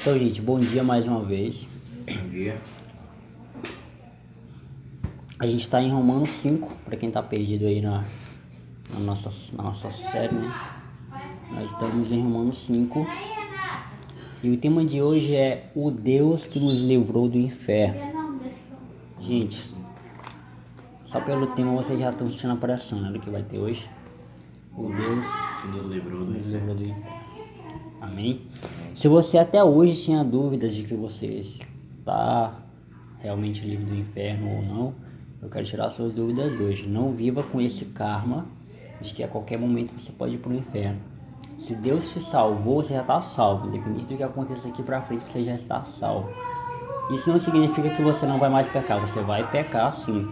Então, gente, bom dia mais uma vez. Bom dia. A gente está em Romanos 5, para quem está perdido aí na nossa série, né? Nós estamos em Romanos 5 e o tema de hoje é o Deus que nos livrou do inferno. Gente, só pelo tema vocês já estão sentindo a pressão, né, do que vai ter hoje. O Deus Que nos livrou do nos inferno. livrou do inferno. Amém? Se você até hoje tinha dúvidas de que você está realmente livre do inferno ou não, eu quero tirar suas dúvidas hoje. Não viva com esse karma de que a qualquer momento você pode ir para o inferno. Se Deus te salvou, você já está salvo. Independente do que aconteça aqui para frente, você já está salvo. Isso não significa que você não vai mais pecar. Você vai pecar sim.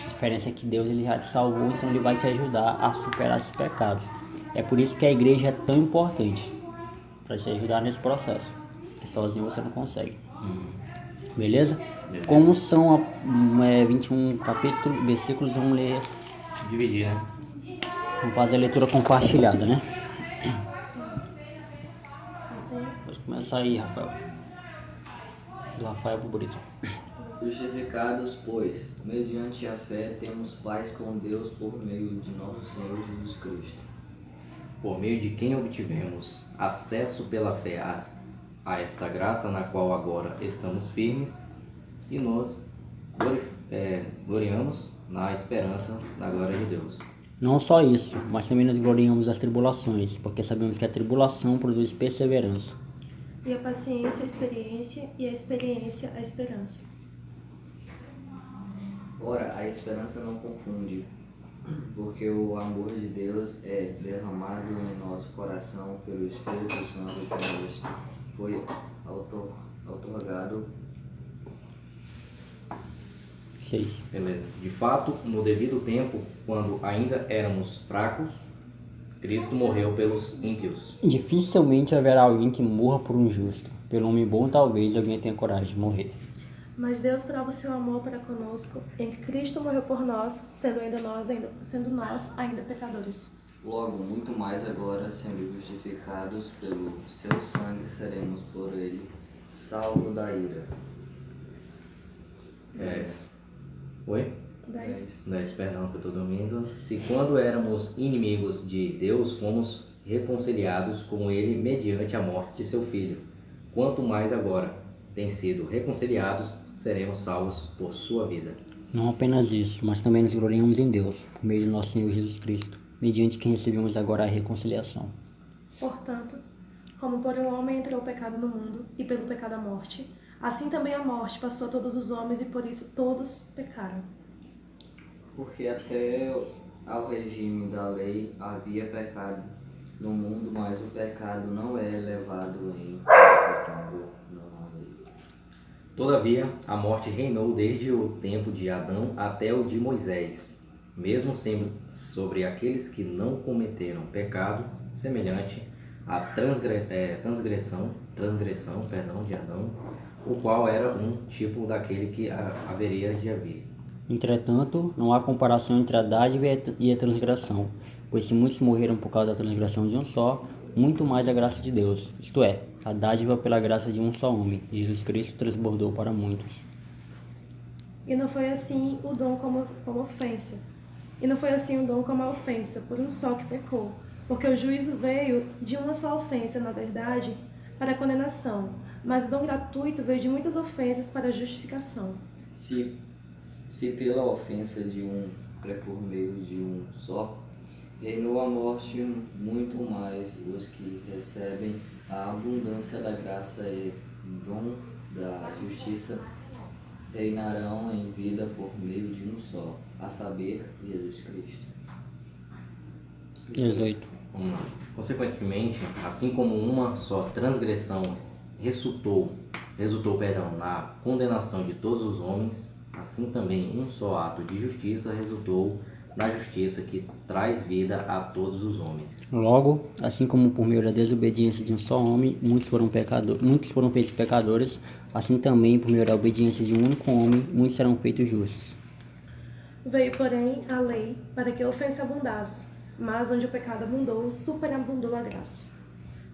A diferença é que Deus ele já te salvou, então ele vai te ajudar a superar esses pecados. É por isso que a igreja é tão importante, para te ajudar nesse processo. Porque sozinho você não consegue. Beleza? Beleza. Como são 21 capítulos, versículos, vamos ler. Dividir, né? Vamos fazer a leitura compartilhada, né? Pode começar aí, Rafael. Do Rafael pro Brito. Justificados, pois, mediante a fé, temos paz com Deus por meio de nosso Senhor Jesus Cristo. Por meio de quem obtivemos acesso pela fé a esta graça na qual agora estamos firmes e nos gloriamos na esperança da glória de Deus. Não só isso, mas também nos gloriamos das tribulações, porque sabemos que a tribulação produz perseverança. E a paciência, a experiência, e a experiência, a esperança. Ora, a esperança não confunde, porque o amor de Deus é derramado em nosso coração pelo Espírito Santo que nos foi outorgado. 6. Beleza. De fato, no devido tempo, quando ainda éramos fracos, Cristo morreu pelos ímpios. Dificilmente haverá alguém que morra por um justo. Pelo homem bom, talvez alguém tenha coragem de morrer. Mas Deus prova seu amor para conosco, em que Cristo morreu por nós, sendo nós ainda pecadores. Logo, muito mais agora, sendo justificados pelo seu sangue, seremos por ele salvos da ira. 10. Oi? 10. 10, perdão que eu estou dormindo. Se quando éramos inimigos de Deus, fomos reconciliados com ele mediante a morte de seu filho, quanto mais agora, têm sido reconciliados, seremos salvos por sua vida. Não apenas isso, mas também nos gloriamos em Deus, por meio de nosso Senhor Jesus Cristo, mediante quem recebemos agora a reconciliação. Portanto, como por um homem entrou o pecado no mundo, e pelo pecado a morte, assim também a morte passou a todos os homens, e por isso todos pecaram. Porque até ao regime da lei havia pecado no mundo, mas o pecado não é levado em pecado na lei. Todavia, a morte reinou desde o tempo de Adão até o de Moisés, mesmo sendo sobre aqueles que não cometeram pecado semelhante à transgressão de Adão, o qual era um tipo daquele que haveria de haver. Entretanto, não há comparação entre a dádiva e a transgressão, pois se muitos morreram por causa da transgressão de um só, muito mais a graça de Deus, isto é, a dádiva pela graça de um só homem, Jesus Cristo transbordou para muitos. E não foi assim o dom como ofensa. E não foi assim o dom como a ofensa, por um só que pecou. Porque o juízo veio de uma só ofensa, na verdade, para a condenação, mas o dom gratuito veio de muitas ofensas para a justificação. Se pela ofensa de um é por meio de um só, reinou a morte, muito mais os que recebem a abundância da graça e dom da justiça reinarão em vida por meio de um só, a saber, Jesus Cristo. 18. Consequentemente, assim como uma só transgressão resultou na condenação de todos os homens, assim também um só ato de justiça resultou na justiça que traz vida a todos os homens. Logo, assim como por meio da desobediência de um só homem, muitos foram feitos pecadores, assim também por meio da obediência de um único homem, muitos serão feitos justos. Veio, porém, a lei para que a ofensa abundasse, mas onde o pecado abundou, superabundou a graça.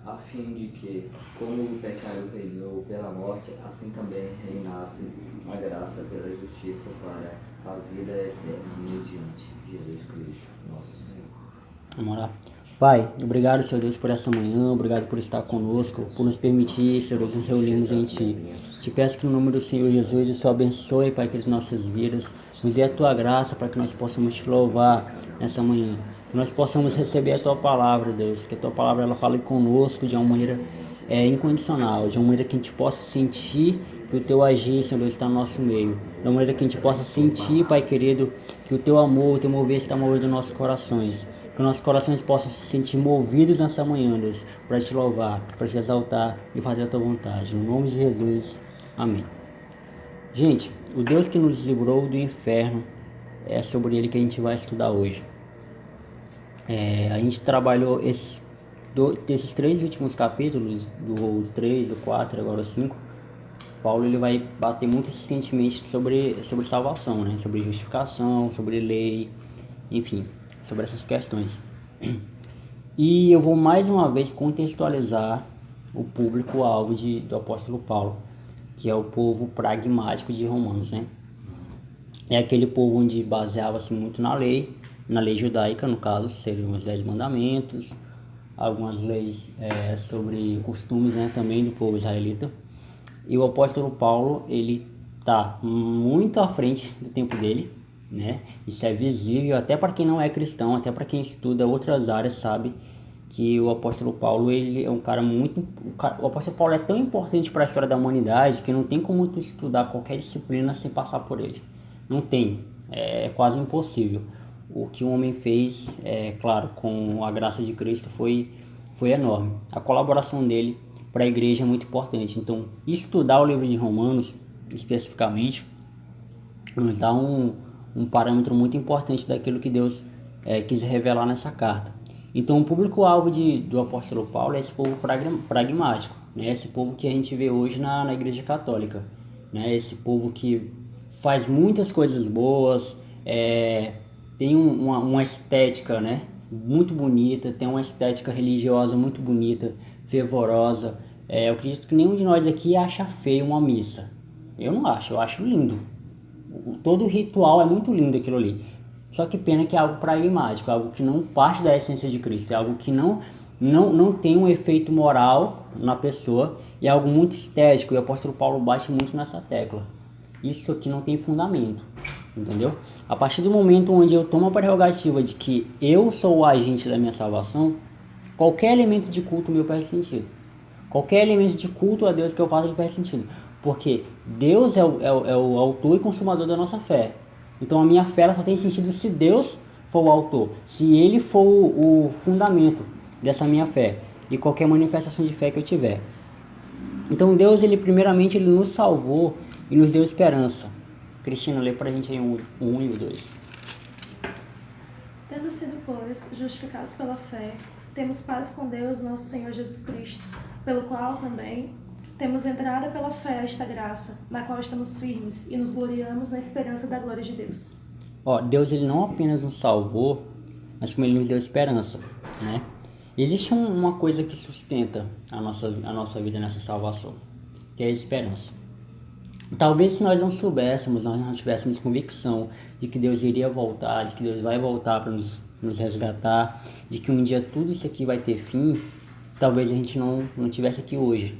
a fim de que, como o pecado reinou pela morte, assim também reinasse a graça pela justiça para a vida eterna mediante Jesus Cristo, nosso Senhor. Vamos lá. Pai, obrigado, Senhor Deus, por essa manhã, obrigado por estar conosco, por nos permitir, Senhor Deus, nos reunirmos em Ti. Te peço que no nome do Senhor Jesus, o Senhor abençoe, Pai, que as nossas vidas, nos dê a Tua graça para que nós possamos Te louvar nessa manhã, que nós possamos receber a Tua palavra, Deus, que a Tua palavra ela fale conosco de uma maneira incondicional, de uma maneira que a gente possa sentir que o Teu agir, Senhor Deus, está no nosso meio, de uma maneira que a gente possa sentir, Pai querido, que o Teu amor, o Teu mover está movendo nossos corações. Que nossos corações possam se sentir movidos nessa manhã, Deus, para Te louvar, para Te exaltar e fazer a Tua vontade. No nome de Jesus, amém. Gente, o Deus que nos livrou do inferno, é sobre Ele que a gente vai estudar hoje. A gente trabalhou esses 3 últimos capítulos, do 3, do 4, agora o 5. Paulo ele vai bater muito insistentemente sobre salvação, né? Sobre justificação, sobre lei, enfim, sobre essas questões. E eu vou mais uma vez contextualizar o público-alvo do apóstolo Paulo, que é o povo pragmático de Romanos, né? É aquele povo onde baseava-se muito na lei judaica, no caso, seriam os 10 mandamentos, algumas leis sobre costumes, né, também do povo israelita. E o apóstolo Paulo, ele está muito à frente do tempo dele, né? Isso é visível até para quem não é cristão, até para quem estuda outras áreas, sabe que o apóstolo Paulo ele é um cara muito... O apóstolo Paulo é tão importante para a história da humanidade que não tem como tu estudar qualquer disciplina sem passar por ele. Não tem, é quase impossível. O que o homem fez, claro, com a graça de Cristo foi enorme. A colaboração dele para a igreja é muito importante. Então, estudar o livro de Romanos, especificamente, nos dá um parâmetro muito importante daquilo que Deus quis revelar nessa carta. Então, o público-alvo do apóstolo Paulo é esse povo pragmático, né? Esse povo que a gente vê hoje na igreja católica, né? Esse povo que faz muitas coisas boas, tem uma estética, né, muito bonita, tem uma estética religiosa muito bonita, fervorosa. Eu acredito que nenhum de nós aqui acha feio uma missa. Eu não acho, eu acho lindo. Todo o ritual é muito lindo aquilo ali. Só que pena que é algo pragmático, algo que não parte da essência de Cristo, é algo que não tem um efeito moral na pessoa, e é algo muito estético, e o apóstolo Paulo bate muito nessa tecla. Isso aqui não tem fundamento, entendeu? A partir do momento onde eu tomo a prerrogativa de que eu sou o agente da minha salvação, qualquer elemento de culto meu perde sentido. Qualquer elemento de culto a Deus que eu faço, ele perde sentido. Porque Deus é o autor e consumador da nossa fé. Então a minha fé ela só tem sentido se Deus for o autor, se Ele for o fundamento dessa minha fé e qualquer manifestação de fé que eu tiver. Então Deus, ele primeiramente, ele nos salvou e nos deu esperança. Cristina, lê pra gente aí o 1 e o 2. Tendo sido, pois, justificados pela fé, temos paz com Deus, nosso Senhor Jesus Cristo, pelo qual também temos entrada pela fé a esta graça, na qual estamos firmes e nos gloriamos na esperança da glória de Deus. Deus ele não apenas nos salvou, mas como ele nos deu esperança, né? Existe uma coisa que sustenta a nossa vida nessa salvação, que é a esperança. Talvez se nós não soubéssemos, nós não tivéssemos convicção de que Deus iria voltar, de que Deus vai voltar para nos resgatar, de que um dia tudo isso aqui vai ter fim, talvez a gente não estivesse aqui hoje,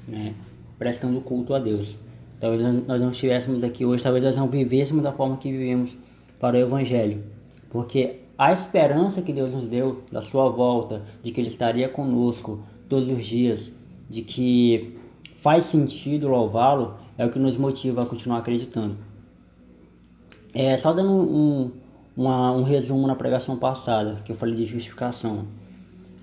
né, prestando culto a Deus. Talvez nós não estivéssemos aqui hoje, talvez nós não vivêssemos da forma que vivemos para o Evangelho. Porque a esperança que Deus nos deu da sua volta, de que Ele estaria conosco todos os dias, de que faz sentido louvá-lo, é o que nos motiva a continuar acreditando. Só dando um resumo na pregação passada, que eu falei de justificação.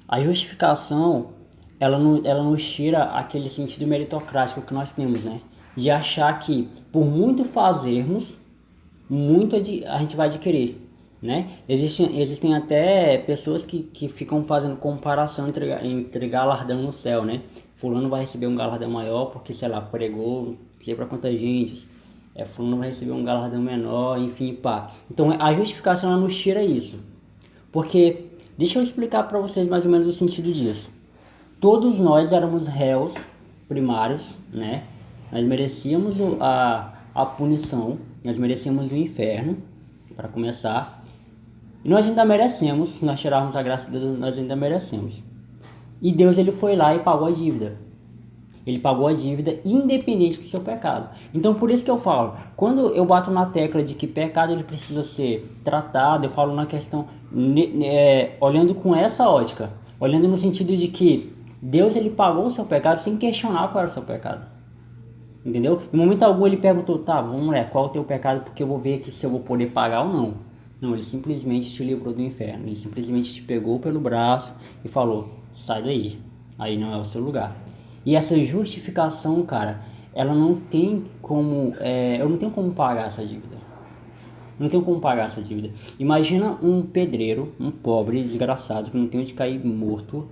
A justificação, ela nos tira aquele sentido meritocrático que nós temos, né? De achar que, por muito fazermos, muito a gente vai adquirir, né? Existem até pessoas que ficam fazendo comparação entre galardão no céu, né? Fulano vai receber um galardão maior porque, sei lá, pregou, não sei pra quanta gente. Fulano vai receber um galardão menor, enfim, pá. Então, a justificação, ela nos tira isso. Porque, deixa eu explicar pra vocês mais ou menos o sentido disso. todos nós éramos réus primários, né? Nós merecíamos a punição, nós merecíamos o inferno, para começar. E nós ainda merecemos, se nós tirarmos a graça de Deus, nós ainda merecemos. E Deus, ele foi lá e pagou a dívida. Ele pagou a dívida independente do seu pecado. Então, por isso que eu falo, quando eu bato na tecla de que pecado ele precisa ser tratado, eu falo na questão, olhando com essa ótica, olhando no sentido de que Deus, ele pagou o seu pecado sem questionar qual era o seu pecado. Entendeu? Em momento algum ele perguntou, tá, vamos lá, qual é o teu pecado, porque eu vou ver aqui se eu vou poder pagar ou não. Não, ele simplesmente te livrou do inferno. Ele simplesmente te pegou pelo braço e falou, sai daí, aí não é o seu lugar. E essa justificação, cara, ela não tem como, eu não tenho como pagar essa dívida. Não tenho como pagar essa dívida. Imagina um pedreiro, um pobre, desgraçado, que não tem onde cair morto,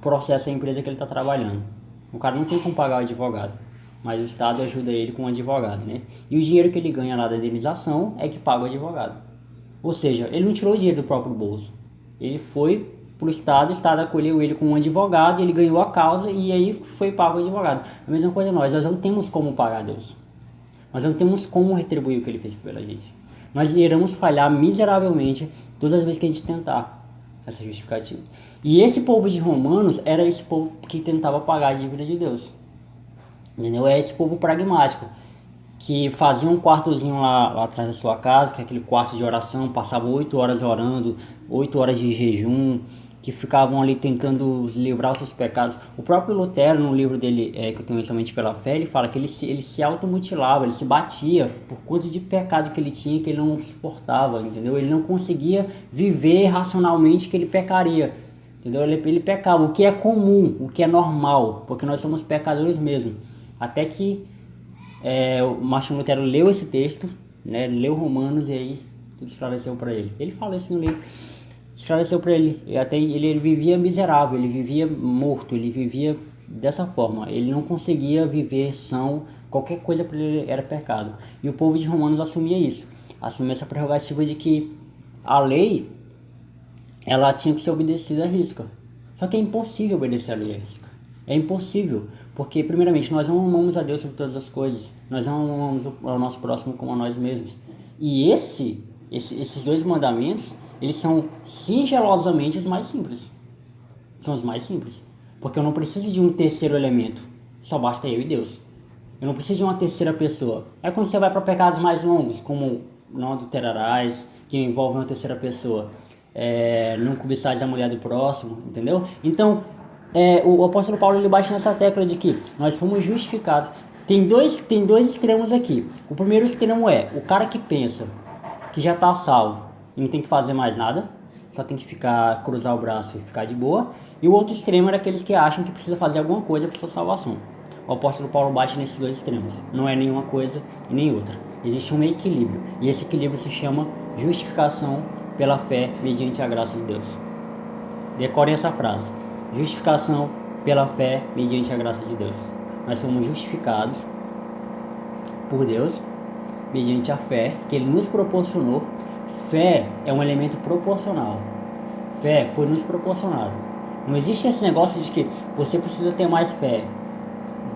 processa a empresa que ele está trabalhando. O cara não tem como pagar o advogado, mas o Estado ajuda ele com o advogado, né? E o dinheiro que ele ganha lá da indenização é que paga o advogado. Ou seja, ele não tirou o dinheiro do próprio bolso. Ele foi pro Estado, o Estado acolheu ele com um advogado, ele ganhou a causa e aí foi pago o advogado. A mesma coisa nós não temos como pagar Deus. Nós não temos como retribuir o que ele fez pela gente. Nós iremos falhar miseravelmente todas as vezes que a gente tentar essa justificativa. E esse povo de Romanos era esse povo que tentava pagar a dívida de Deus. Entendeu? É esse povo pragmático, que fazia um quartozinho lá atrás da sua casa, que é aquele quarto de oração, passava 8 horas orando, 8 horas de jejum, que ficavam ali tentando livrar os seus pecados. O próprio Lutero, no livro dele, que eu tenho somente pela fé, ele fala que ele se automutilava, ele se batia por conta de pecado que ele tinha, que ele não suportava, entendeu? Ele não conseguia viver racionalmente que ele pecaria, entendeu? Ele pecava, o que é comum, o que é normal, porque nós somos pecadores mesmo. Até que o Martinho Lutero leu esse texto, né, leu Romanos e aí tudo esclareceu para ele. Ele fala isso no livro. Esclareceu para ele, e até ele vivia miserável, ele vivia morto, ele vivia dessa forma, ele não conseguia viver são, qualquer coisa para ele era pecado. E o povo de Romanos assumia isso, assumia essa prerrogativa de que a lei, ela tinha que ser obedecida à risca. Só que é impossível obedecer a lei à risca, é impossível, porque primeiramente nós não amamos a Deus sobre todas as coisas, nós não amamos o nosso próximo como a nós mesmos. E esses dois mandamentos, eles são singelosamente os mais simples. São os mais simples. Porque eu não preciso de um terceiro elemento. Só basta eu e Deus. Eu não preciso de uma terceira pessoa. É quando você vai para pecados mais longos, como não adulterarás, que envolvem uma terceira pessoa. Não cobiçares a mulher do próximo, entendeu? Então, o apóstolo Paulo, ele bate nessa tecla de que nós fomos justificados. Tem dois extremos aqui. O primeiro extremo é o cara que pensa que já está salvo e não tem que fazer mais nada, só tem que cruzar o braço e ficar de boa. E o outro extremo era aqueles que acham que precisa fazer alguma coisa para sua salvação. O apóstolo Paulo bate nesses dois extremos. Não é nenhuma coisa e nem outra. Existe um equilíbrio. E esse equilíbrio se chama justificação pela fé mediante a graça de Deus. Decorem essa frase. Justificação pela fé mediante a graça de Deus. Nós somos justificados por Deus mediante a fé que Ele nos proporcionou. Fé é um elemento proporcional. Fé foi nos proporcionado. Não existe esse negócio de que você precisa ter mais fé.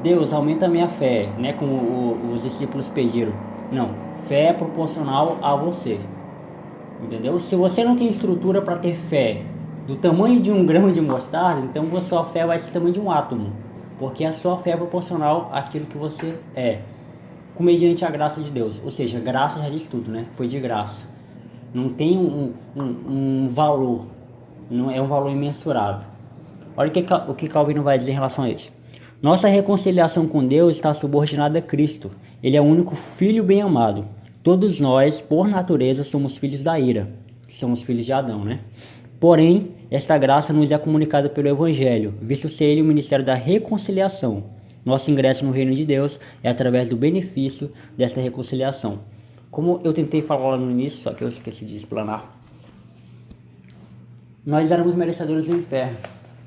Deus, aumenta a minha fé, né? Como os discípulos pediram. Não. Fé é proporcional a você. Entendeu? Se você não tem estrutura para ter fé do tamanho de um grão de mostarda, então a sua fé vai ser do tamanho de um átomo. Porque a sua fé é proporcional àquilo que você é. Mediante a graça de Deus. Ou seja, graça já diz tudo, né? Foi de graça. Não tem um valor, não é um valor imensurável. Olha o que Calvino vai dizer em relação a isso. Nossa reconciliação com Deus está subordinada a Cristo. Ele é o único Filho bem amado. Todos nós, por natureza, somos filhos da ira. Somos filhos de Adão, né? Porém, esta graça nos é comunicada pelo Evangelho, visto ser ele o ministério da reconciliação. Nosso ingresso no reino de Deus é através do benefício desta reconciliação. Como eu tentei falar lá no início, só que eu esqueci de explanar. Nós éramos merecedores do inferno.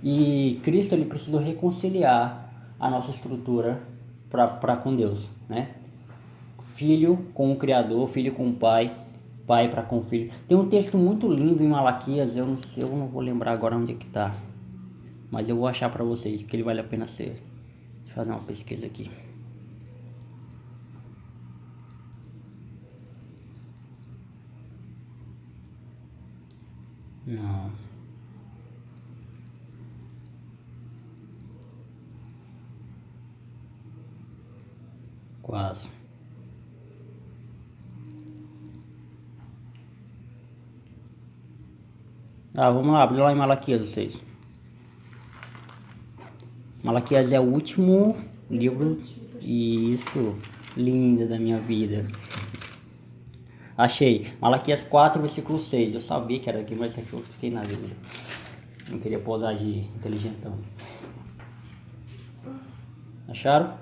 E Cristo, ele precisou reconciliar a nossa estrutura para com Deus, né? Filho com o Criador, filho com o Pai, pai para com o filho. Tem um texto muito lindo em Malaquias, eu não vou lembrar agora onde é que tá, mas eu vou achar para vocês, que ele vale a pena ser. Deixa eu fazer uma pesquisa aqui. Não. Quase. Vamos lá, abre lá em Malaquias, vocês. Malaquias é o último livro, isso, linda da minha vida. Achei, Malaquias 4, versículo 6. Eu sabia que era aqui, mas aqui eu fiquei na dúvida. Não queria posar de inteligentão. Acharam?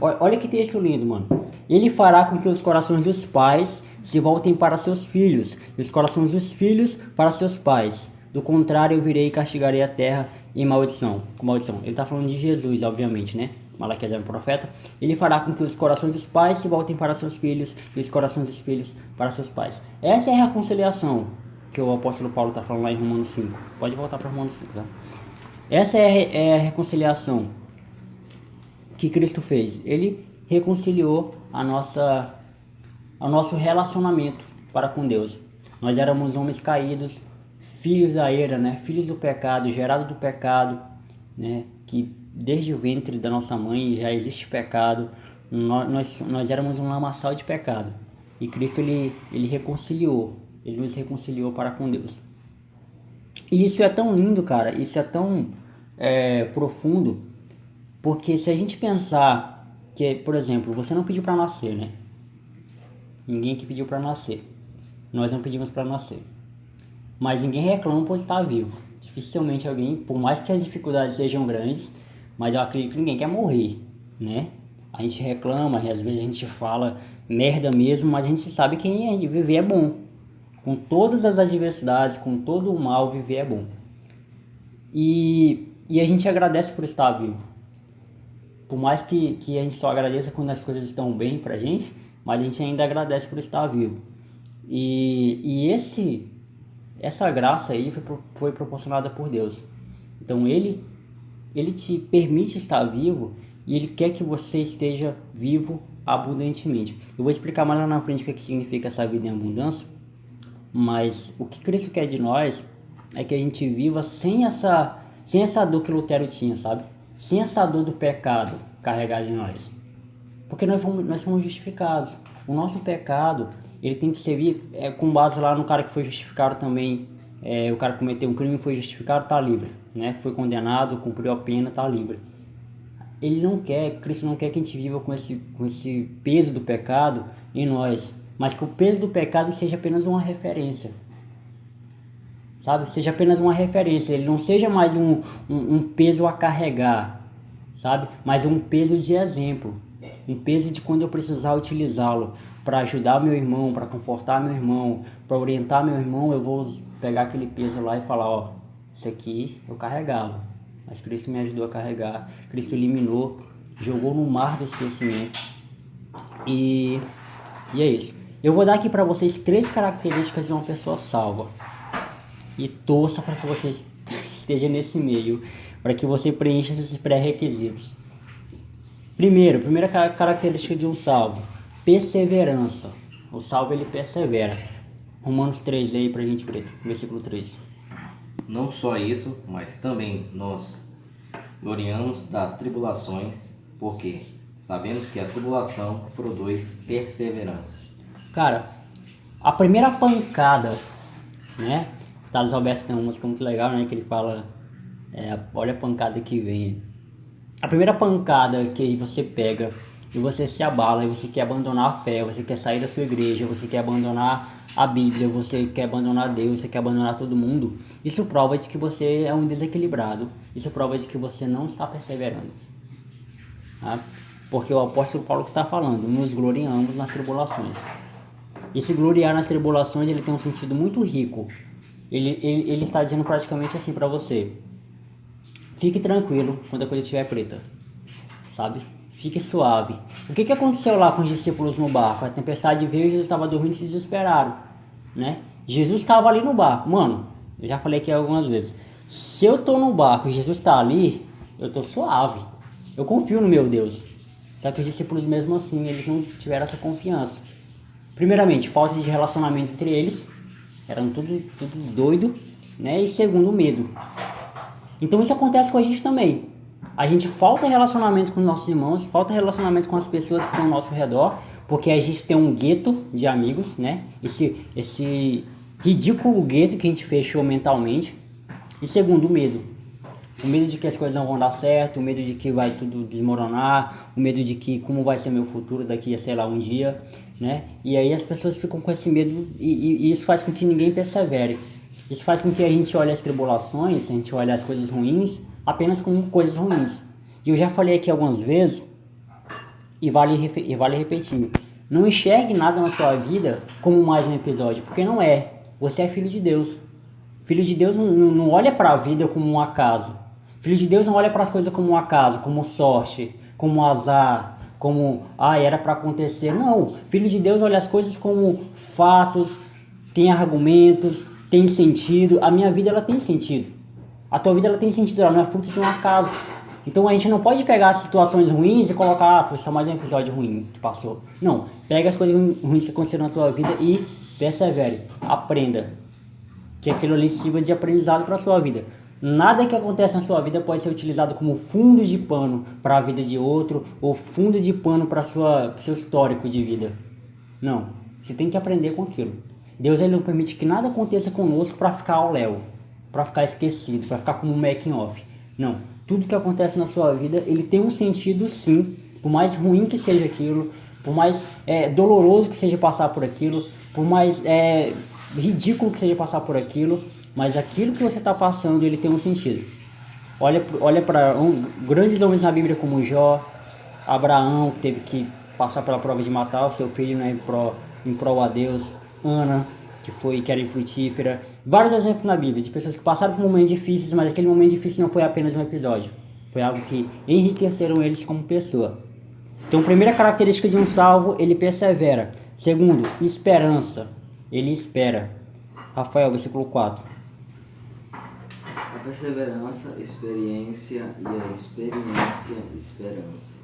Olha que texto lindo, mano. Ele fará com que os corações dos pais se voltem para seus filhos, e os corações dos filhos para seus pais. Do contrário, eu virei e castigarei a terra em maldição. Com maldição. Ele está falando de Jesus, obviamente, né? Malaquias é um profeta. Ele fará com que os corações dos pais se voltem para seus filhos, e os corações dos filhos para seus pais. Essa é a reconciliação que o apóstolo Paulo está falando lá em Romanos 5. Pode voltar para Romanos 5, tá? Essa é a reconciliação que Cristo fez. Ele reconciliou o nosso relacionamento para com Deus. Nós éramos homens caídos, filhos da ira, né? Filhos do pecado, gerados do pecado, né? Que desde o ventre da nossa mãe já existe pecado. Nós éramos um lamaçal de pecado. E Cristo ele reconciliou. Ele nos reconciliou para com Deus. E isso é tão lindo, cara. Isso é tão profundo. Porque se a gente pensar que, por exemplo, você não pediu para nascer, né? Ninguém que pediu para nascer. Nós não pedimos para nascer. Mas ninguém reclama por estar vivo. Dificilmente alguém, por mais que as dificuldades sejam grandes, mas eu acredito que ninguém quer morrer, né? A gente reclama e às vezes a gente fala merda mesmo, mas a gente sabe que viver é bom. Com todas as adversidades, com todo o mal, viver é bom. E a gente agradece por estar vivo. Por mais que a gente só agradeça quando as coisas estão bem pra gente, mas a gente ainda agradece por estar vivo. E essa graça aí foi proporcionada por Deus. Então ele te permite estar vivo e ele quer que você esteja vivo abundantemente. Eu vou explicar mais lá na frente o que significa essa vida em abundância, mas o que Cristo quer de nós é que a gente viva sem essa dor que Lutero tinha, sabe? Sem essa dor do pecado carregada em nós. Porque nós fomos justificados. O nosso pecado, ele tem que servir com base lá no cara que foi justificado também. O cara cometeu um crime, foi justificado, tá livre, né? Foi condenado, cumpriu a pena, tá livre. Cristo não quer que a gente viva com esse peso do pecado em nós, mas que o peso do pecado seja apenas uma referência, sabe? Seja apenas uma referência, ele não seja mais um peso a carregar, sabe? Mas um peso de exemplo, um peso de quando eu precisar utilizá-lo para ajudar meu irmão, para confortar meu irmão, para orientar meu irmão, eu vou pegar aquele peso lá e falar, ó, isso aqui eu carregava, mas Cristo me ajudou a carregar, Cristo eliminou, jogou no mar do esquecimento. E é isso. Eu vou dar aqui para vocês 3 características de uma pessoa salva. E torça para que você esteja nesse meio, para que você preencha esses pré-requisitos. Primeira característica de um salvo: perseverança. O salvo ele persevera. Romanos 3, leia pra gente, Preto, versículo 3. Não só isso, mas também nós gloriamos das tribulações, porque sabemos que a tribulação produz perseverança. Cara, a primeira pancada, né? Thales Alberto tem uma música muito legal, né? Que ele fala, olha a pancada que vem. A primeira pancada que você pega e você se abala, e você quer abandonar a fé, você quer sair da sua igreja, você quer abandonar a Bíblia, você quer abandonar Deus, você quer abandonar todo mundo, isso prova de que você é um desequilibrado, isso prova de que você não está perseverando, tá? Porque o apóstolo Paulo que está falando, nos gloriamos nas tribulações. E se gloriar nas tribulações, ele tem um sentido muito rico. Ele está dizendo praticamente assim para você: fique tranquilo quando a coisa estiver preta, sabe? fique suave. O que aconteceu lá com os discípulos no barco? A tempestade veio e Jesus estava dormindo e se desesperaram, né? Jesus estava ali no barco. Mano, eu já falei aqui algumas vezes. Se eu estou no barco e Jesus está ali, eu estou suave. Eu confio no meu Deus. Só que os discípulos mesmo assim, eles não tiveram essa confiança. Primeiramente, falta de relacionamento entre eles. Eram tudo doido, né? E segundo, medo. Então isso acontece com a gente também. A gente falta relacionamento com os nossos irmãos, falta relacionamento com as pessoas que estão ao nosso redor, porque a gente tem um gueto de amigos, né? Esse ridículo gueto que a gente fechou mentalmente. E segundo, o medo. O medo de que as coisas não vão dar certo, o medo de que vai tudo desmoronar, o medo de que como vai ser meu futuro daqui a, sei lá, um dia, né? E aí as pessoas ficam com esse medo e isso faz com que ninguém persevere. Isso faz com que a gente olhe as tribulações, a gente olhe as coisas ruins apenas como coisas ruins. E eu já falei aqui algumas vezes, e vale repetir. Não enxergue nada na sua vida como mais um episódio, porque não é. Você é filho de Deus. Filho de Deus não olha para a vida como um acaso. Filho de Deus não olha para as coisas como um acaso, como sorte, como azar, como, era para acontecer. Não. Filho de Deus olha as coisas como fatos, tem argumentos, tem sentido. A minha vida, ela tem sentido. A tua vida, ela tem sentido, ela não é fruto de um acaso. Então a gente não pode pegar as situações ruins e colocar, foi só mais um episódio ruim que passou. Não, pega as coisas ruins que aconteceram na tua vida e persevere, aprenda. Que aquilo ali sirva de aprendizado para a sua vida. Nada que acontece na sua vida pode ser utilizado como fundo de pano para a vida de outro ou fundo de pano para seu histórico de vida. Não, você tem que aprender com aquilo. Deus, ele não permite que nada aconteça conosco para ficar ao léu, para ficar esquecido, para ficar como um making off. Não, tudo que acontece na sua vida, ele tem um sentido sim, por mais ruim que seja aquilo, por mais doloroso que seja passar por aquilo, por mais ridículo que seja passar por aquilo, mas aquilo que você está passando, ele tem um sentido. Olha para grandes homens na Bíblia como Jó, Abraão, que teve que passar pela prova de matar o seu filho, né, em prol a Deus, Ana, que era infrutífera. Vários exemplos na Bíblia de pessoas que passaram por momentos difíceis, mas aquele momento difícil não foi apenas um episódio. Foi algo que enriqueceram eles como pessoa. Então, primeira característica de um salvo, ele persevera. Segundo, esperança. Ele espera. Rafael, versículo 4. A perseverança, experiência e a experiência, esperança.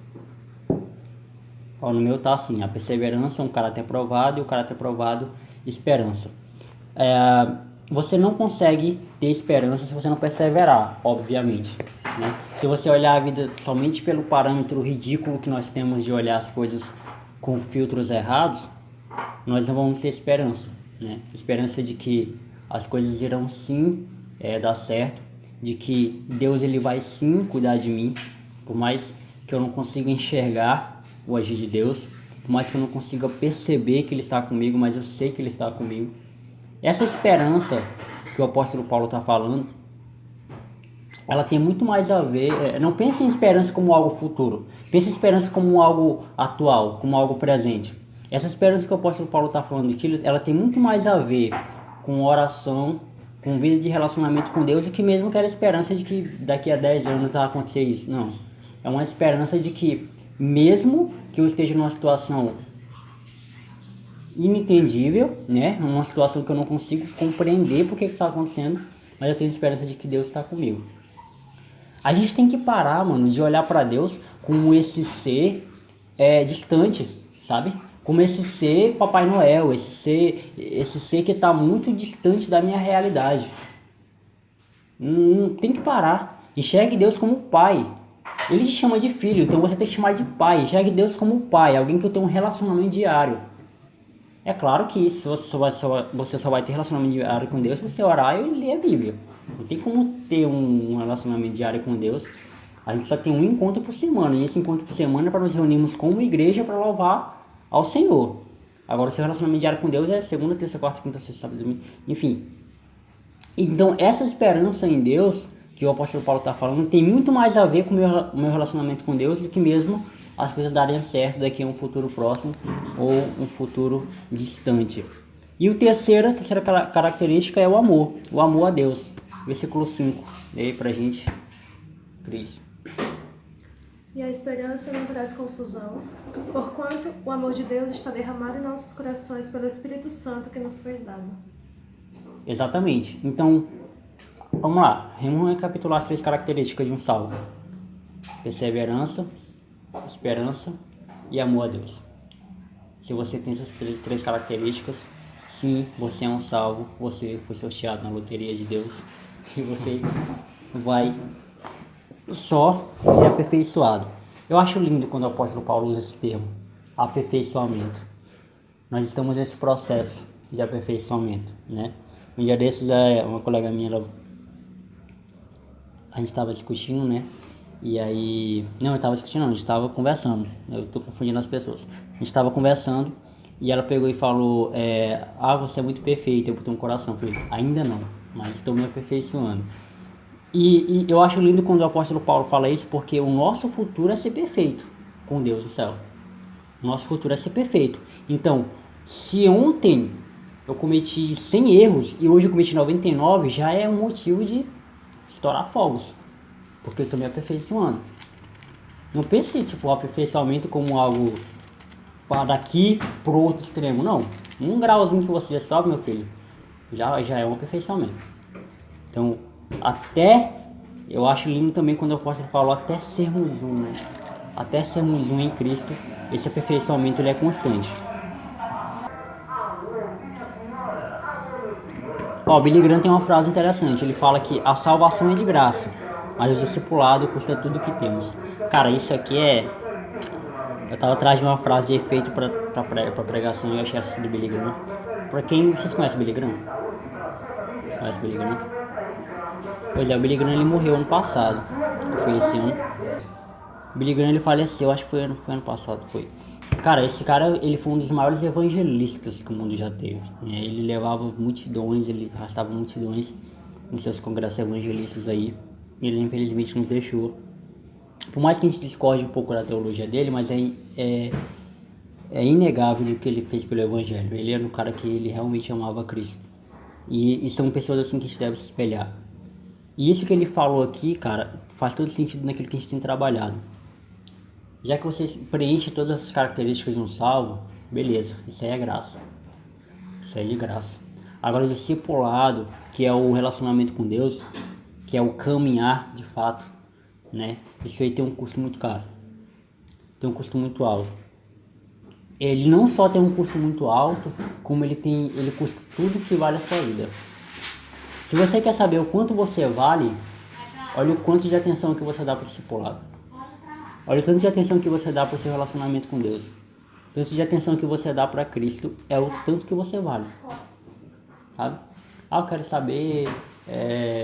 No meu tá assim, a perseverança é um caráter provado e o caráter provado, esperança. Você não consegue ter esperança se você não perseverar, obviamente, né? Se você olhar a vida somente pelo parâmetro ridículo que nós temos de olhar as coisas com filtros errados, nós não vamos ter esperança, né? Esperança de que as coisas irão sim dar certo, de que Deus, ele vai sim cuidar de mim, por mais que eu não consiga enxergar o agir de Deus, por mais que eu não consiga perceber que ele está comigo, mas eu sei que ele está comigo. Essa esperança que o apóstolo Paulo está falando, ela tem muito mais a ver. Não pense em esperança como algo futuro, pense em esperança como algo atual, como algo presente. Essa esperança que o apóstolo Paulo está falando aqui, ela tem muito mais a ver com oração, com vida de relacionamento com Deus, do que mesmo aquela esperança de que daqui a 10 anos vai acontecer isso. Não, é uma esperança de que mesmo que eu esteja numa situação inentendível, né? Uma situação que eu não consigo compreender porque que está acontecendo, mas eu tenho esperança de que Deus está comigo. A gente tem que parar, mano, de olhar para Deus como esse ser distante, sabe? Como esse ser Papai Noel, esse ser que está muito distante da minha realidade. Tem que parar. Enxergue Deus como pai. Ele te chama de filho, então você tem que chamar de pai. Enxergue Deus como pai, alguém que eu tenho um relacionamento diário. É claro que você só vai ter relacionamento diário com Deus se você orar e ler a Bíblia. Não tem como ter um relacionamento diário com Deus. A gente só tem um encontro por semana. E esse encontro por semana é para nos reunirmos como igreja para louvar ao Senhor. Agora o seu relacionamento diário com Deus é segunda, terça, quarta, quinta, sexta, sábado, domingo. Enfim. Então essa esperança em Deus que o apóstolo Paulo está falando tem muito mais a ver com o meu relacionamento com Deus do que mesmo as coisas darem certo daqui a um futuro próximo ou um futuro distante. E a terceira característica é o amor a Deus. Versículo 5, lê aí pra gente, Cris. E a esperança não traz confusão, porquanto o amor de Deus está derramado em nossos corações pelo Espírito Santo que nos foi dado. Exatamente. Então, vamos lá. Vamos recapitular as 3 características de um salvo: perseverança, esperança e amor a Deus. Se você tem essas três características, sim, você é um salvo, você foi sorteado na loteria de Deus e você vai só ser aperfeiçoado. Eu acho lindo quando o apóstolo Paulo usa esse termo, aperfeiçoamento. Nós estamos nesse processo de aperfeiçoamento, né? Um dia desses, uma colega minha, a gente estava discutindo, né? E aí... Não, eu estava discutindo não, a gente estava conversando. Eu tô confundindo as pessoas. A gente estava conversando e ela pegou e falou... você é muito perfeito, eu botei um coração. Eu falei, ainda não, mas estou me aperfeiçoando. E eu acho lindo quando o apóstolo Paulo fala isso, porque o nosso futuro é ser perfeito com Deus no céu. O nosso futuro é ser perfeito. Então, se ontem eu cometi 100 erros e hoje eu cometi 99, já é um motivo de estourar fogos, porque eu estou me aperfeiçoando. Não pense o aperfeiçoamento como algo para daqui para o outro extremo, não. Um grauzinho que você sobe, meu filho, já é um aperfeiçoamento. Então, eu acho lindo também quando o apóstolo falou até sermos um, né? Até sermos um em Cristo, esse aperfeiçoamento ele é constante. Billy Graham tem uma frase interessante, ele fala que a salvação é de graça, mas o discipulado custa tudo o que temos. Cara, isso aqui eu tava atrás de uma frase de efeito pra pregação e eu achei essa do Billy Graham. Pra quem... Vocês conhecem o Billy Graham? Conhece o Billy Graham? Pois é, o Billy Graham ele morreu ano passado. Foi esse ano. O Billy Graham ele faleceu, acho que foi ano passado, foi. Cara, esse cara ele foi um dos maiores evangelistas que o mundo já teve, né? Ele levava multidões, ele arrastava multidões nos seus congressos evangelistas aí. Ele infelizmente nos deixou. Por mais que a gente discorde um pouco da teologia dele, mas é inegável o que ele fez pelo evangelho. Ele era um cara que ele realmente amava Cristo. E são pessoas assim que a gente deve se espelhar. E isso que ele falou aqui, cara, faz todo sentido naquilo que a gente tem trabalhado. Já que você preenche todas as características de um salvo, beleza, isso aí é graça. Isso aí é de graça. Agora o discipulado, que é o relacionamento com Deus, que é o caminhar de fato, né? Isso aí tem um custo muito caro. Tem um custo muito alto. Ele não só tem um custo muito alto, como ele custa tudo que vale a sua vida. Se você quer saber o quanto você vale, olha o quanto de atenção que você dá para o discipulado. Olha o tanto de atenção que você dá para o seu relacionamento com Deus. O tanto de atenção que você dá para Cristo é o tanto que você vale. Sabe? Eu quero saber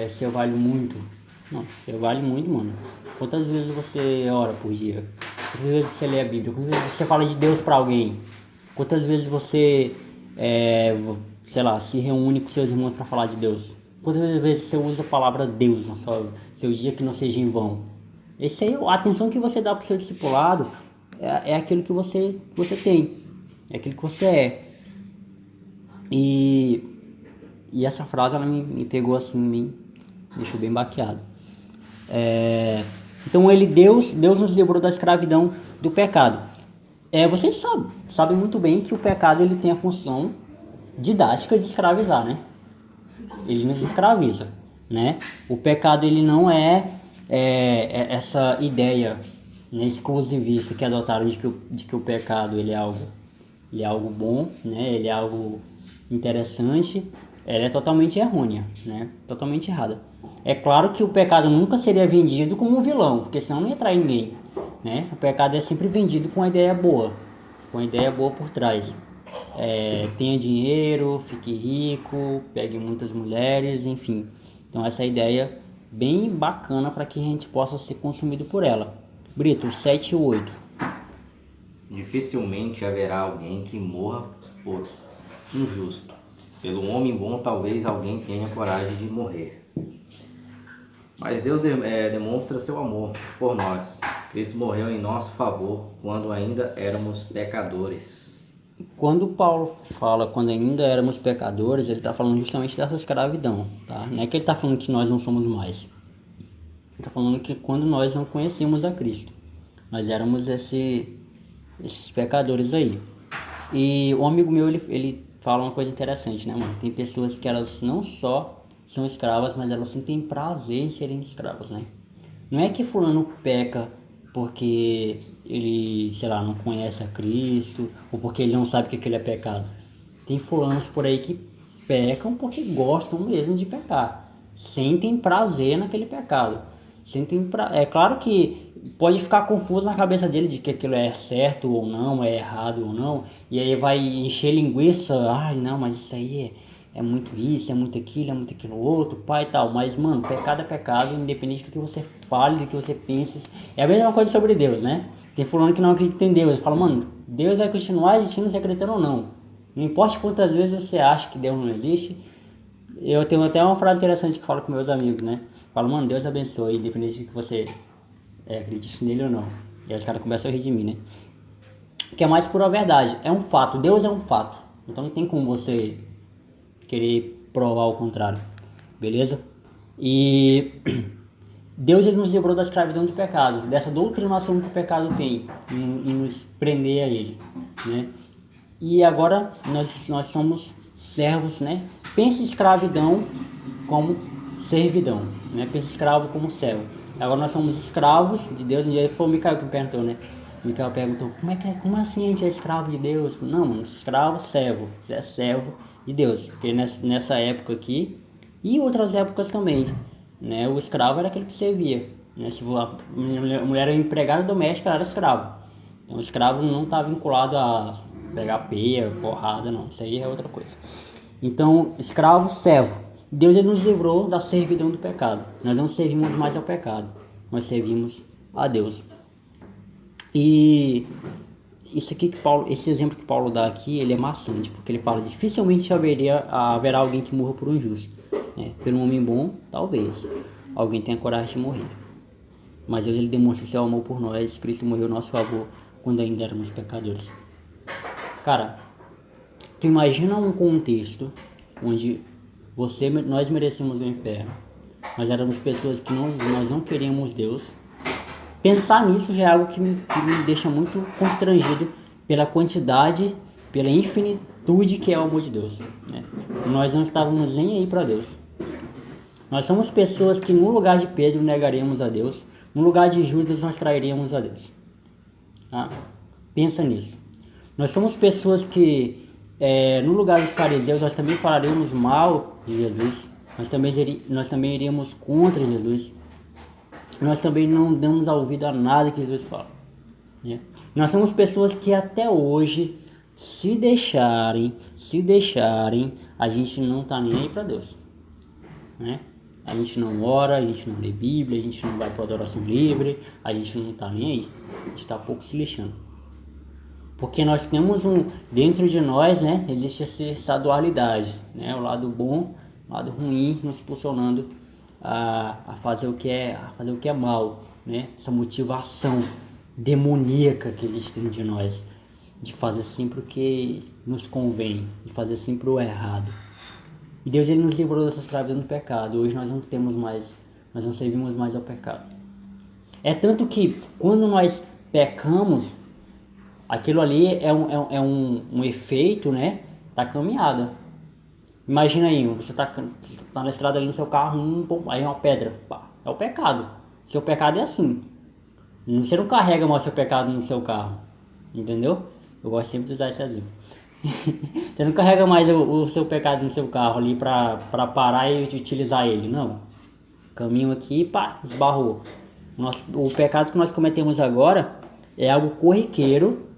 se eu valho muito. Não, você vale muito, mano. Quantas vezes você ora por dia? Quantas vezes você lê a Bíblia? Quantas vezes você fala de Deus para alguém? Quantas vezes você, se reúne com seus irmãos para falar de Deus? Quantas vezes você usa a palavra Deus no seu dia que não seja em vão? Esse aí, a atenção que você dá para o seu discipulado é aquilo que você tem, é aquilo que você é. E essa frase ela me pegou assim, me deixou bem baqueado. Então Deus nos livrou da escravidão do pecado. Vocês sabem muito bem que o pecado ele tem a função didática de escravizar, né? Ele nos escraviza, né? O pecado ele não é essa ideia, né, exclusivista que adotaram de que o pecado ele é algo bom, né? Ele é algo interessante. Ela é totalmente errônea, né? Totalmente errada. É claro que o pecado nunca seria vendido como um vilão, porque senão não ia atrair ninguém, né? O pecado é sempre vendido com uma ideia boa, por trás. Tenha dinheiro, fique rico, pegue muitas mulheres, enfim. Então essa é a ideia bem bacana para que a gente possa ser consumido por ela. Brito, 7 e 8. Dificilmente haverá alguém que morra por injusto. Pelo homem bom, talvez alguém tenha coragem de morrer. Mas Deus demonstra seu amor por nós. Cristo morreu em nosso favor quando ainda éramos pecadores. Quando Paulo fala quando ainda éramos pecadores, ele está falando justamente dessa escravidão, tá? Não é que ele está falando que nós não somos mais. Ele está falando que quando nós não conhecemos a Cristo. Nós éramos esses pecadores aí. E um amigo meu, ele fala uma coisa interessante, né, mano? Tem pessoas que elas não só são escravas, mas elas sentem prazer em serem escravas, né? Não é que fulano peca porque ele, sei lá, não conhece a Cristo, ou porque ele não sabe que aquilo é pecado. Tem fulanos por aí que pecam porque gostam mesmo de pecar. Sentem prazer naquele pecado. É claro que pode ficar confuso na cabeça dele de que aquilo é certo ou não, é errado ou não, e aí vai encher linguiça, ai não, mas isso aí é muito isso, é muito aquilo outro, pai e tal. Mas, mano, pecado é pecado, independente do que você fale, do que você pense. É a mesma coisa sobre Deus, né? Tem fulano que não acredita em Deus, fala, mano, Deus vai continuar existindo você acreditando ou não. Não importa quantas vezes você acha que Deus não existe. Eu tenho até uma frase interessante que falo com meus amigos, né? Falo, mano, Deus abençoe, independente de que você acredite nele ou não. E aí os caras começam a rir de mim, né? Que é mais pura verdade. É um fato, Deus é um fato. Então não tem como você querer provar o contrário. Beleza? E Deus ele nos livrou da escravidão do pecado, dessa doutrinação que o pecado tem em nos prender a ele, né? E agora nós somos servos, né? Pensa escravidão como servidão, né? Pensa escravo como servo. Agora nós somos escravos de Deus. Um dia foi o Micael que me perguntou, né? O Micael perguntou, como assim a gente é escravo de Deus? Não, mano, escravo, servo. Você é servo de Deus. Porque nessa época aqui, e outras épocas também, né? O escravo era aquele que servia, né? Se a mulher era empregada doméstica, ela era escravo. Então o escravo não está vinculado a pegar peia, porrada, não. Isso aí é outra coisa. Então, escravo, servo. Deus ele nos livrou da servidão do pecado. Nós não servimos mais ao pecado, nós servimos a Deus. E isso aqui esse exemplo que Paulo dá aqui, ele é maçante, porque ele fala dificilmente haverá alguém que morra por um justo, né? Por um homem bom, talvez alguém tenha coragem de morrer. Mas Deus ele demonstra o seu amor por nós. Cristo morreu a nosso favor quando ainda éramos pecadores. Cara, tu imagina um contexto onde nós merecemos o inferno, nós éramos pessoas que nós não queríamos Deus. Pensar nisso já é algo que me deixa muito constrangido pela quantidade, pela infinitude que é o amor de Deus, né? Nós não estávamos nem aí para Deus. Nós somos pessoas que no lugar de Pedro negaremos a Deus, no lugar de Judas nós trairíamos a Deus. Tá? Pensa nisso. Nós somos pessoas que no lugar dos fariseus nós também falaremos mal de Jesus, nós também iríamos contra Jesus, nós também não damos ouvido a nada que Jesus fala, né? Nós somos pessoas que até hoje, se deixarem, a gente não tá nem aí para Deus, né? A gente não ora, a gente não lê Bíblia, a gente não vai para adoração livre, a gente não tá nem aí, a gente tá pouco se lixando. Porque nós temos dentro de nós, né, existe essa dualidade, né, o lado bom, o lado ruim, nos impulsionando a fazer o que é mal, né, essa motivação demoníaca que existe dentro de nós, de fazer sempre o que nos convém, de fazer sempre o errado. E Deus ele nos livrou dessa escravidão do pecado. Hoje nós não servimos mais ao pecado. É tanto que quando nós pecamos, aquilo ali é um efeito, né, da caminhada. Imagina aí, você tá na estrada ali no seu carro, aí uma pedra, pá, é o pecado. Seu pecado é assim. Você não carrega mais seu pecado no seu carro, entendeu? Eu gosto sempre de usar esse exemplo. Você não carrega mais o seu pecado no seu carro ali pra parar e utilizar ele, não. Caminho aqui, pá, esbarrou. O pecado que nós cometemos agora é algo corriqueiro.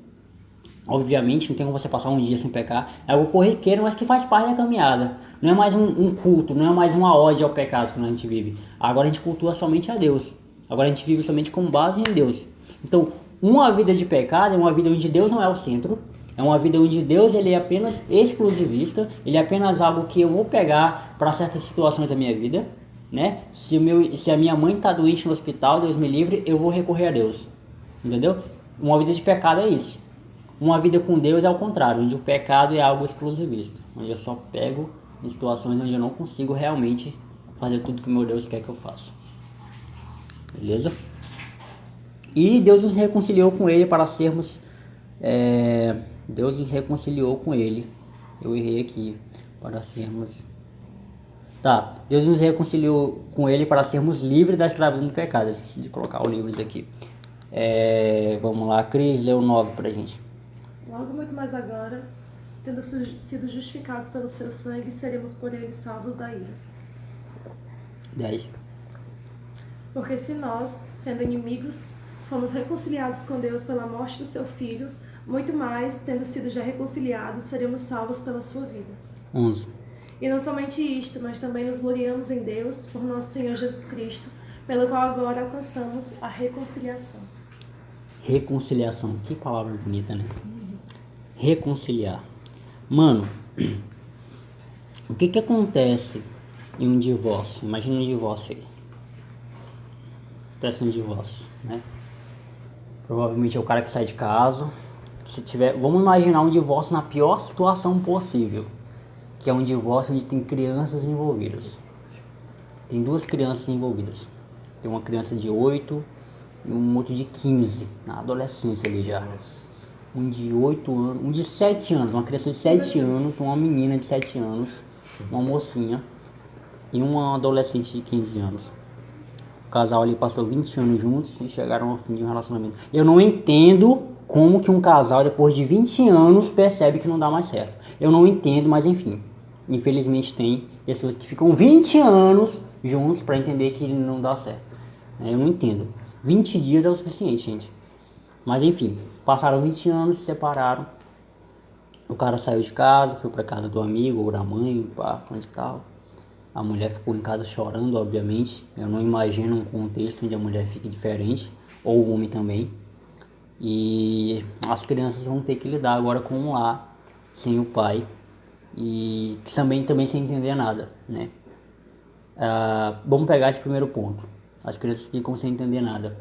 Obviamente, não tem como você passar um dia sem pecar. É algo corriqueiro, mas que faz parte da caminhada. Não é mais um culto, não é mais uma ode ao pecado que a gente vive. Agora a gente cultua somente a Deus. Agora a gente vive somente com base em Deus. Então, uma vida de pecado é uma vida onde Deus não é o centro. É uma vida onde Deus ele é apenas exclusivista. Ele é apenas algo que eu vou pegar para certas situações da minha vida, né? Se a minha mãe está doente no hospital, Deus me livre, eu vou recorrer a Deus. Entendeu? Uma vida de pecado é isso. Uma vida com Deus é o contrário, onde o pecado é algo exclusivista, onde eu só pego em situações onde eu não consigo realmente fazer tudo que meu Deus quer que eu faça. Beleza? E Deus nos reconciliou com ele para sermos... Deus nos reconciliou com ele. Eu errei aqui. Para sermos... Tá, Deus nos reconciliou com ele para sermos livres da escravidão do pecado. Esqueci de colocar o livro aqui. Vamos lá, Cris, lê o 9 pra gente. Logo muito mais agora, tendo sido justificados pelo seu sangue, seremos por ele salvos da ira. 10. Porque se nós, sendo inimigos, fomos reconciliados com Deus pela morte do seu Filho, muito mais, tendo sido já reconciliados, seremos salvos pela sua vida. 11. E não somente isto, mas também nos gloriamos em Deus, por nosso Senhor Jesus Cristo, pelo qual agora alcançamos a reconciliação. Reconciliação, que palavra bonita, né? Reconciliar. Mano, o que acontece em um divórcio? Imagina um divórcio aí. Acontece um divórcio, né? Provavelmente é o cara que sai de casa. Vamos imaginar um divórcio na pior situação possível, que é um divórcio onde tem crianças envolvidas. Tem 2 crianças envolvidas. Tem uma criança de 8 e um outro de 15, na adolescência ali já. Um de 8 anos, um de 7 anos, uma criança de 7 anos, uma menina de 7 anos, uma mocinha e uma adolescente de 15 anos. O casal ali passou 20 anos juntos e chegaram ao fim de um relacionamento. Eu não entendo como que um casal, depois de 20 anos, percebe que não dá mais certo. Eu não entendo, mas enfim. Infelizmente tem pessoas que ficam 20 anos juntos para entender que não dá certo. Eu não entendo. 20 dias é o suficiente, gente. Mas enfim, passaram 20 anos, se separaram. O cara saiu de casa, foi para casa do amigo ou da mãe, pá, onde tal. A mulher ficou em casa chorando, obviamente. Eu não imagino um contexto onde a mulher fique diferente, ou o homem também. E as crianças vão ter que lidar agora com um lar sem o pai e também sem entender nada, né? Vamos pegar esse primeiro ponto. As crianças ficam sem entender nada.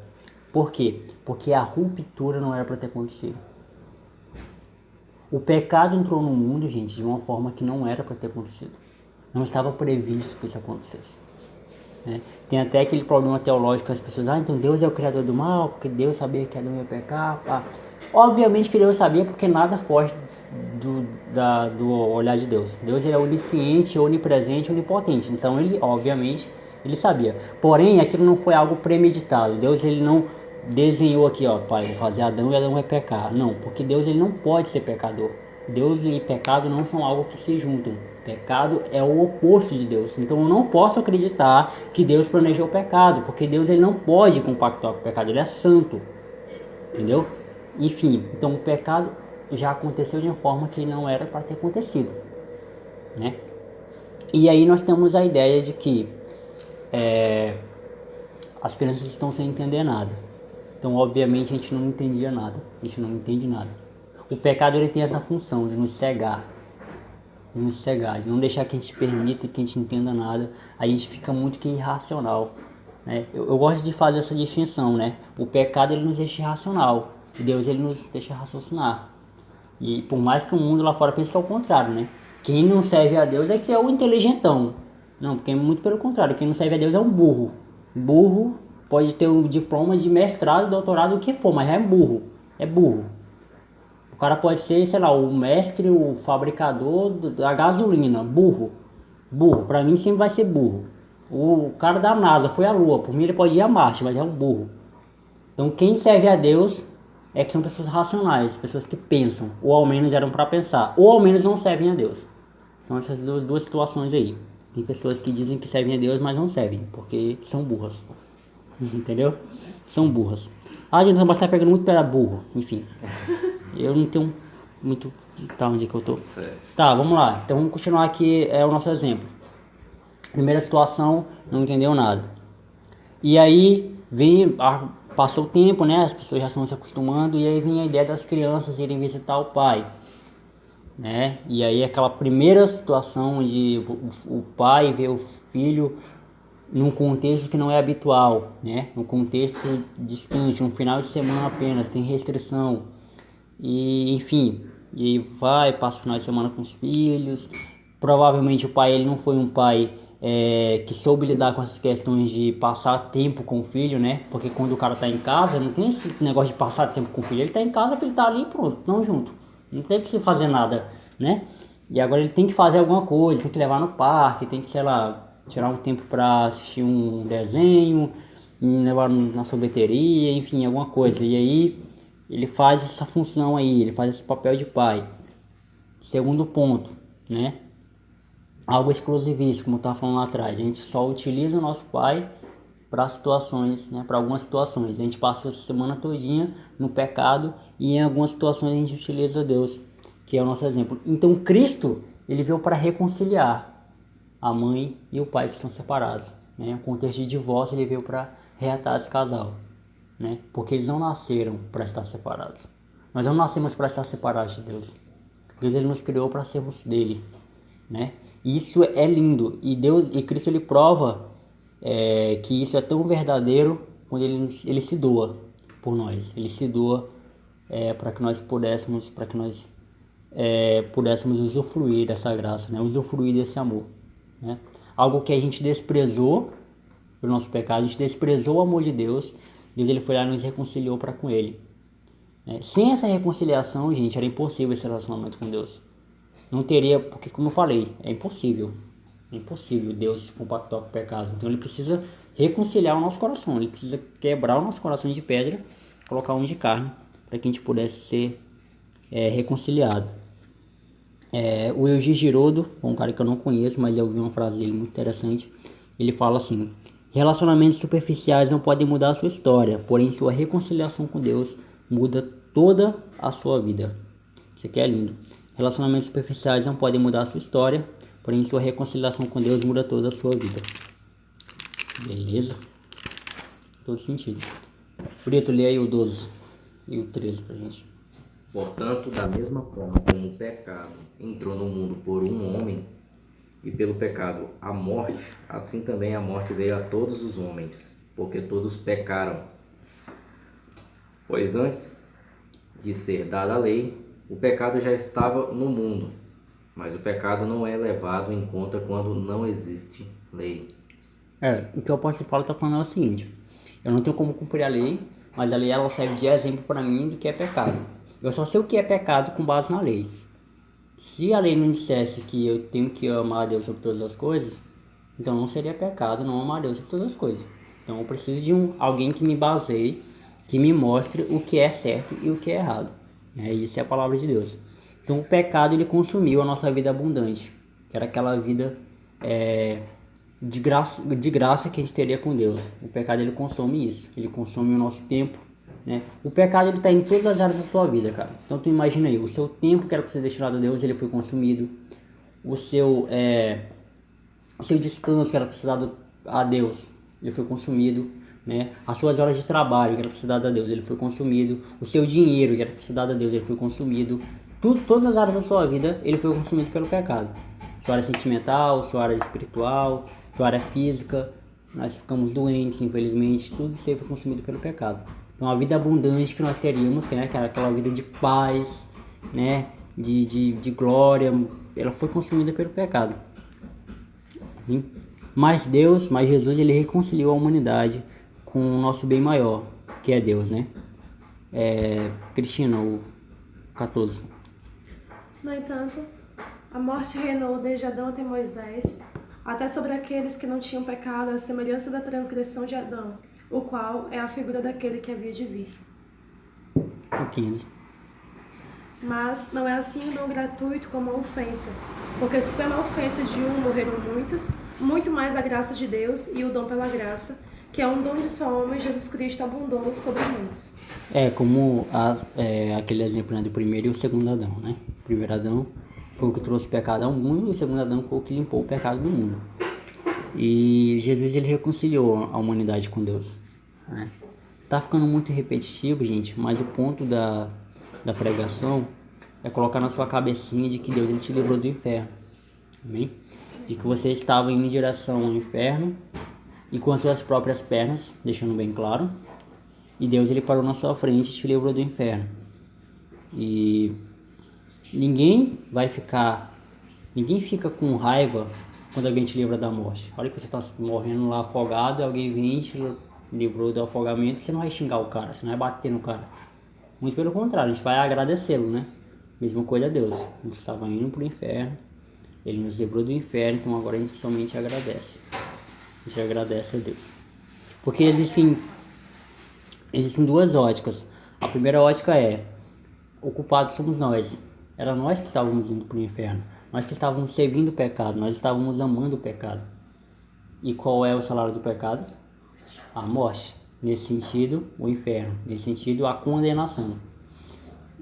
Por quê? Porque a ruptura não era para ter acontecido. O pecado entrou no mundo, gente, de uma forma que não era para ter acontecido. Não estava previsto que isso acontecesse. Né? Tem até aquele problema teológico que as pessoas, então Deus é o criador do mal, porque Deus sabia que Adão ia pecar. Pá. Obviamente que Deus sabia, porque nada foge do olhar de Deus. Deus ele é onisciente, onipresente, onipotente. Então ele, obviamente, ele sabia. Porém, aquilo não foi algo premeditado. Deus ele não desenhou aqui, pai, vou fazer Adão e Adão vai pecar. Não, porque Deus ele não pode ser pecador. Deus e pecado não são algo que se juntam. Pecado é o oposto de Deus. Então eu não posso acreditar que Deus planejou o pecado, porque Deus ele não pode compactuar com o pecado, ele é santo. Entendeu? Enfim, então o pecado já aconteceu de uma forma que não era para ter acontecido, né? E aí nós temos a ideia de que as crianças estão sem entender nada. Então obviamente a gente não entendia nada, a gente não entende nada. O pecado ele tem essa função de nos cegar, de não deixar que a gente permita que a gente entenda nada. A gente fica muito que irracional, né? Eu gosto de fazer essa distinção, né? O pecado ele nos deixa irracional, e Deus ele nos deixa raciocinar. E por mais que o mundo lá fora pense que é o contrário, né? Quem não serve a Deus é que é o inteligentão. Não, porque é muito pelo contrário, quem não serve a Deus é um burro. Burro pode ter um diploma de mestrado, doutorado, o que for, mas é burro, é burro. O cara pode ser, sei lá, o mestre, o fabricador da gasolina, burro. Burro, pra mim sempre vai ser burro. O cara da NASA foi à Lua, por mim ele pode ir a Marte, mas é um burro. Então quem serve a Deus é que são pessoas racionais, pessoas que pensam, ou ao menos eram para pensar, ou ao menos não servem a Deus. São essas duas situações aí. Tem pessoas que dizem que servem a Deus, mas não servem, porque são burras. Entendeu? São burras. Gente, você está pegando muito pela burro, enfim. Eu não tenho muito... Tá, onde é que eu tô? Tá, vamos lá. Então vamos continuar aqui, o nosso exemplo. Primeira situação, não entendeu nada. E aí, passou o tempo, né? As pessoas já estão se acostumando, e aí vem a ideia das crianças irem visitar o pai. Né? E aí aquela primeira situação onde o pai vê o filho num contexto que não é habitual, né? Num contexto distante, um final de semana apenas, tem restrição. E enfim, e passa o final de semana com os filhos. Provavelmente o pai ele não foi um pai que soube lidar com essas questões de passar tempo com o filho, né? Porque quando o cara tá em casa, não tem esse negócio de passar tempo com o filho. Ele tá em casa, o filho tá ali e pronto, tão junto. Não tem que se fazer nada, né? E agora ele tem que fazer alguma coisa, tem que levar no parque, tem que, sei lá, tirar um tempo pra assistir um desenho, levar na sorveteria, enfim, alguma coisa. E aí ele faz essa função aí, ele faz esse papel de pai. Segundo ponto, né? Algo exclusivista, como eu estava falando lá atrás. A gente só utiliza o nosso pai para situações, né? Para algumas situações. A gente passa a semana todinha no pecado e em algumas situações a gente utiliza Deus, que é o nosso exemplo. Então Cristo, ele veio para reconciliar a mãe e o pai que estão separados, né? No contexto de divórcio, ele veio para reatar esse casal, né? Porque eles não nasceram para estar separados. Nós não nascemos para estar separados de Deus. Deus, ele nos criou para sermos dele, né? Isso é lindo, e Deus e Cristo, ele prova que isso é tão verdadeiro quando ele se doa por nós. Ele se doa para que nós pudéssemos usufruir dessa graça, né? Usufruir desse amor, né? Algo que a gente desprezou pelo nosso pecado, a gente desprezou o amor de Deus. Deus, ele foi lá e nos reconciliou para com ele, né? Sem essa reconciliação, gente, era impossível esse relacionamento com Deus. Não teria, porque como eu falei, é impossível Deus compactuar com o pecado. Então ele precisa reconciliar o nosso coração, ele precisa quebrar o nosso coração de pedra, colocar um de carne, para que a gente pudesse ser reconciliado. O Eugir Girodo, um cara que eu não conheço, mas eu ouvi uma frase dele muito interessante. Ele fala assim: relacionamentos superficiais não podem mudar a sua história, porém sua reconciliação com Deus muda toda a sua vida. Isso aqui é lindo. Relacionamentos superficiais não podem mudar a sua história, porém sua reconciliação com Deus muda toda a sua vida. Beleza? Todo sentido. Brito, lê aí o 12 e o 13 pra gente. Portanto, da mesma forma como o pecado entrou no mundo por um homem, e pelo pecado a morte, assim também a morte veio a todos os homens, porque todos pecaram. Pois antes de ser dada a lei, o pecado já estava no mundo, mas o pecado não é levado em conta quando não existe lei. O que o apóstolo Paulo está falando é o seguinte: eu não tenho como cumprir a lei, mas a lei ela serve de exemplo para mim do que é pecado. Eu só sei o que é pecado com base na lei. Se a lei não dissesse que eu tenho que amar a Deus sobre todas as coisas, então não seria pecado não amar a Deus sobre todas as coisas. Então eu preciso de alguém que me baseie, que me mostre o que é certo e o que é errado. Isso é a palavra de Deus. Então o pecado, ele consumiu a nossa vida abundante, que era aquela vida de graça que a gente teria com Deus. O pecado, ele consome isso, ele consome o nosso tempo, né? O pecado, ele está em todas as áreas da tua vida, cara. Então tu imagina aí, o seu tempo que era para ser destinado a Deus, ele foi consumido. O seu descanso que era precisado a Deus, ele foi consumido, né? As suas horas de trabalho que era precisado a Deus, ele foi consumido. O seu dinheiro que era precisado a Deus, ele foi consumido. Todas as áreas da sua vida, ele foi consumido pelo pecado. Sua área sentimental, sua área espiritual, sua área física. Nós ficamos doentes, infelizmente. Tudo isso aí foi consumido pelo pecado. Então a vida abundante que nós teríamos, né, que era aquela vida de paz, né, de glória, ela foi consumida pelo pecado. Mas Jesus, ele reconciliou a humanidade com o nosso bem maior, que é Deus, né? Cristina, o 14. No entanto, a morte reinou desde Adão até Moisés, até sobre aqueles que não tinham pecado, à semelhança da transgressão de Adão, o qual é a figura daquele que havia de vir. O 15. Mas não é assim um dom gratuito como a ofensa, porque se pela ofensa de um morreram muitos, muito mais a graça de Deus e o dom pela graça, que é um dom de só homem, Jesus Cristo abundou sobre muitos. Como aquele exemplo, né, do primeiro e o segundo Adão, né? O primeiro Adão foi o que trouxe o pecado ao mundo, e o segundo Adão foi o que limpou o pecado do mundo. E Jesus, ele reconciliou a humanidade com Deus, né? Tá ficando muito repetitivo, gente, mas o ponto da pregação é colocar na sua cabecinha de que Deus, ele te livrou do inferno, amém? De que você estava indo em direção ao inferno e com as suas próprias pernas, deixando bem claro, e Deus, ele parou na sua frente e te livrou do inferno. E ninguém fica com raiva quando alguém te livra da morte. Olha que você está morrendo lá afogado, alguém vem e te livrou do afogamento, você não vai xingar o cara, você não vai bater no cara. Muito pelo contrário, a gente vai agradecê-lo, né? Mesma coisa a Deus. A gente estava indo para o inferno, Ele nos livrou do inferno, então agora a gente somente agradece. A gente agradece a Deus. Porque existem duas óticas. A primeira ótica é: o culpado somos nós. Era nós que estávamos indo para o inferno. Nós que estávamos servindo o pecado. Nós estávamos amando o pecado. E qual é o salário do pecado? A morte. Nesse sentido, o inferno. Nesse sentido, a condenação.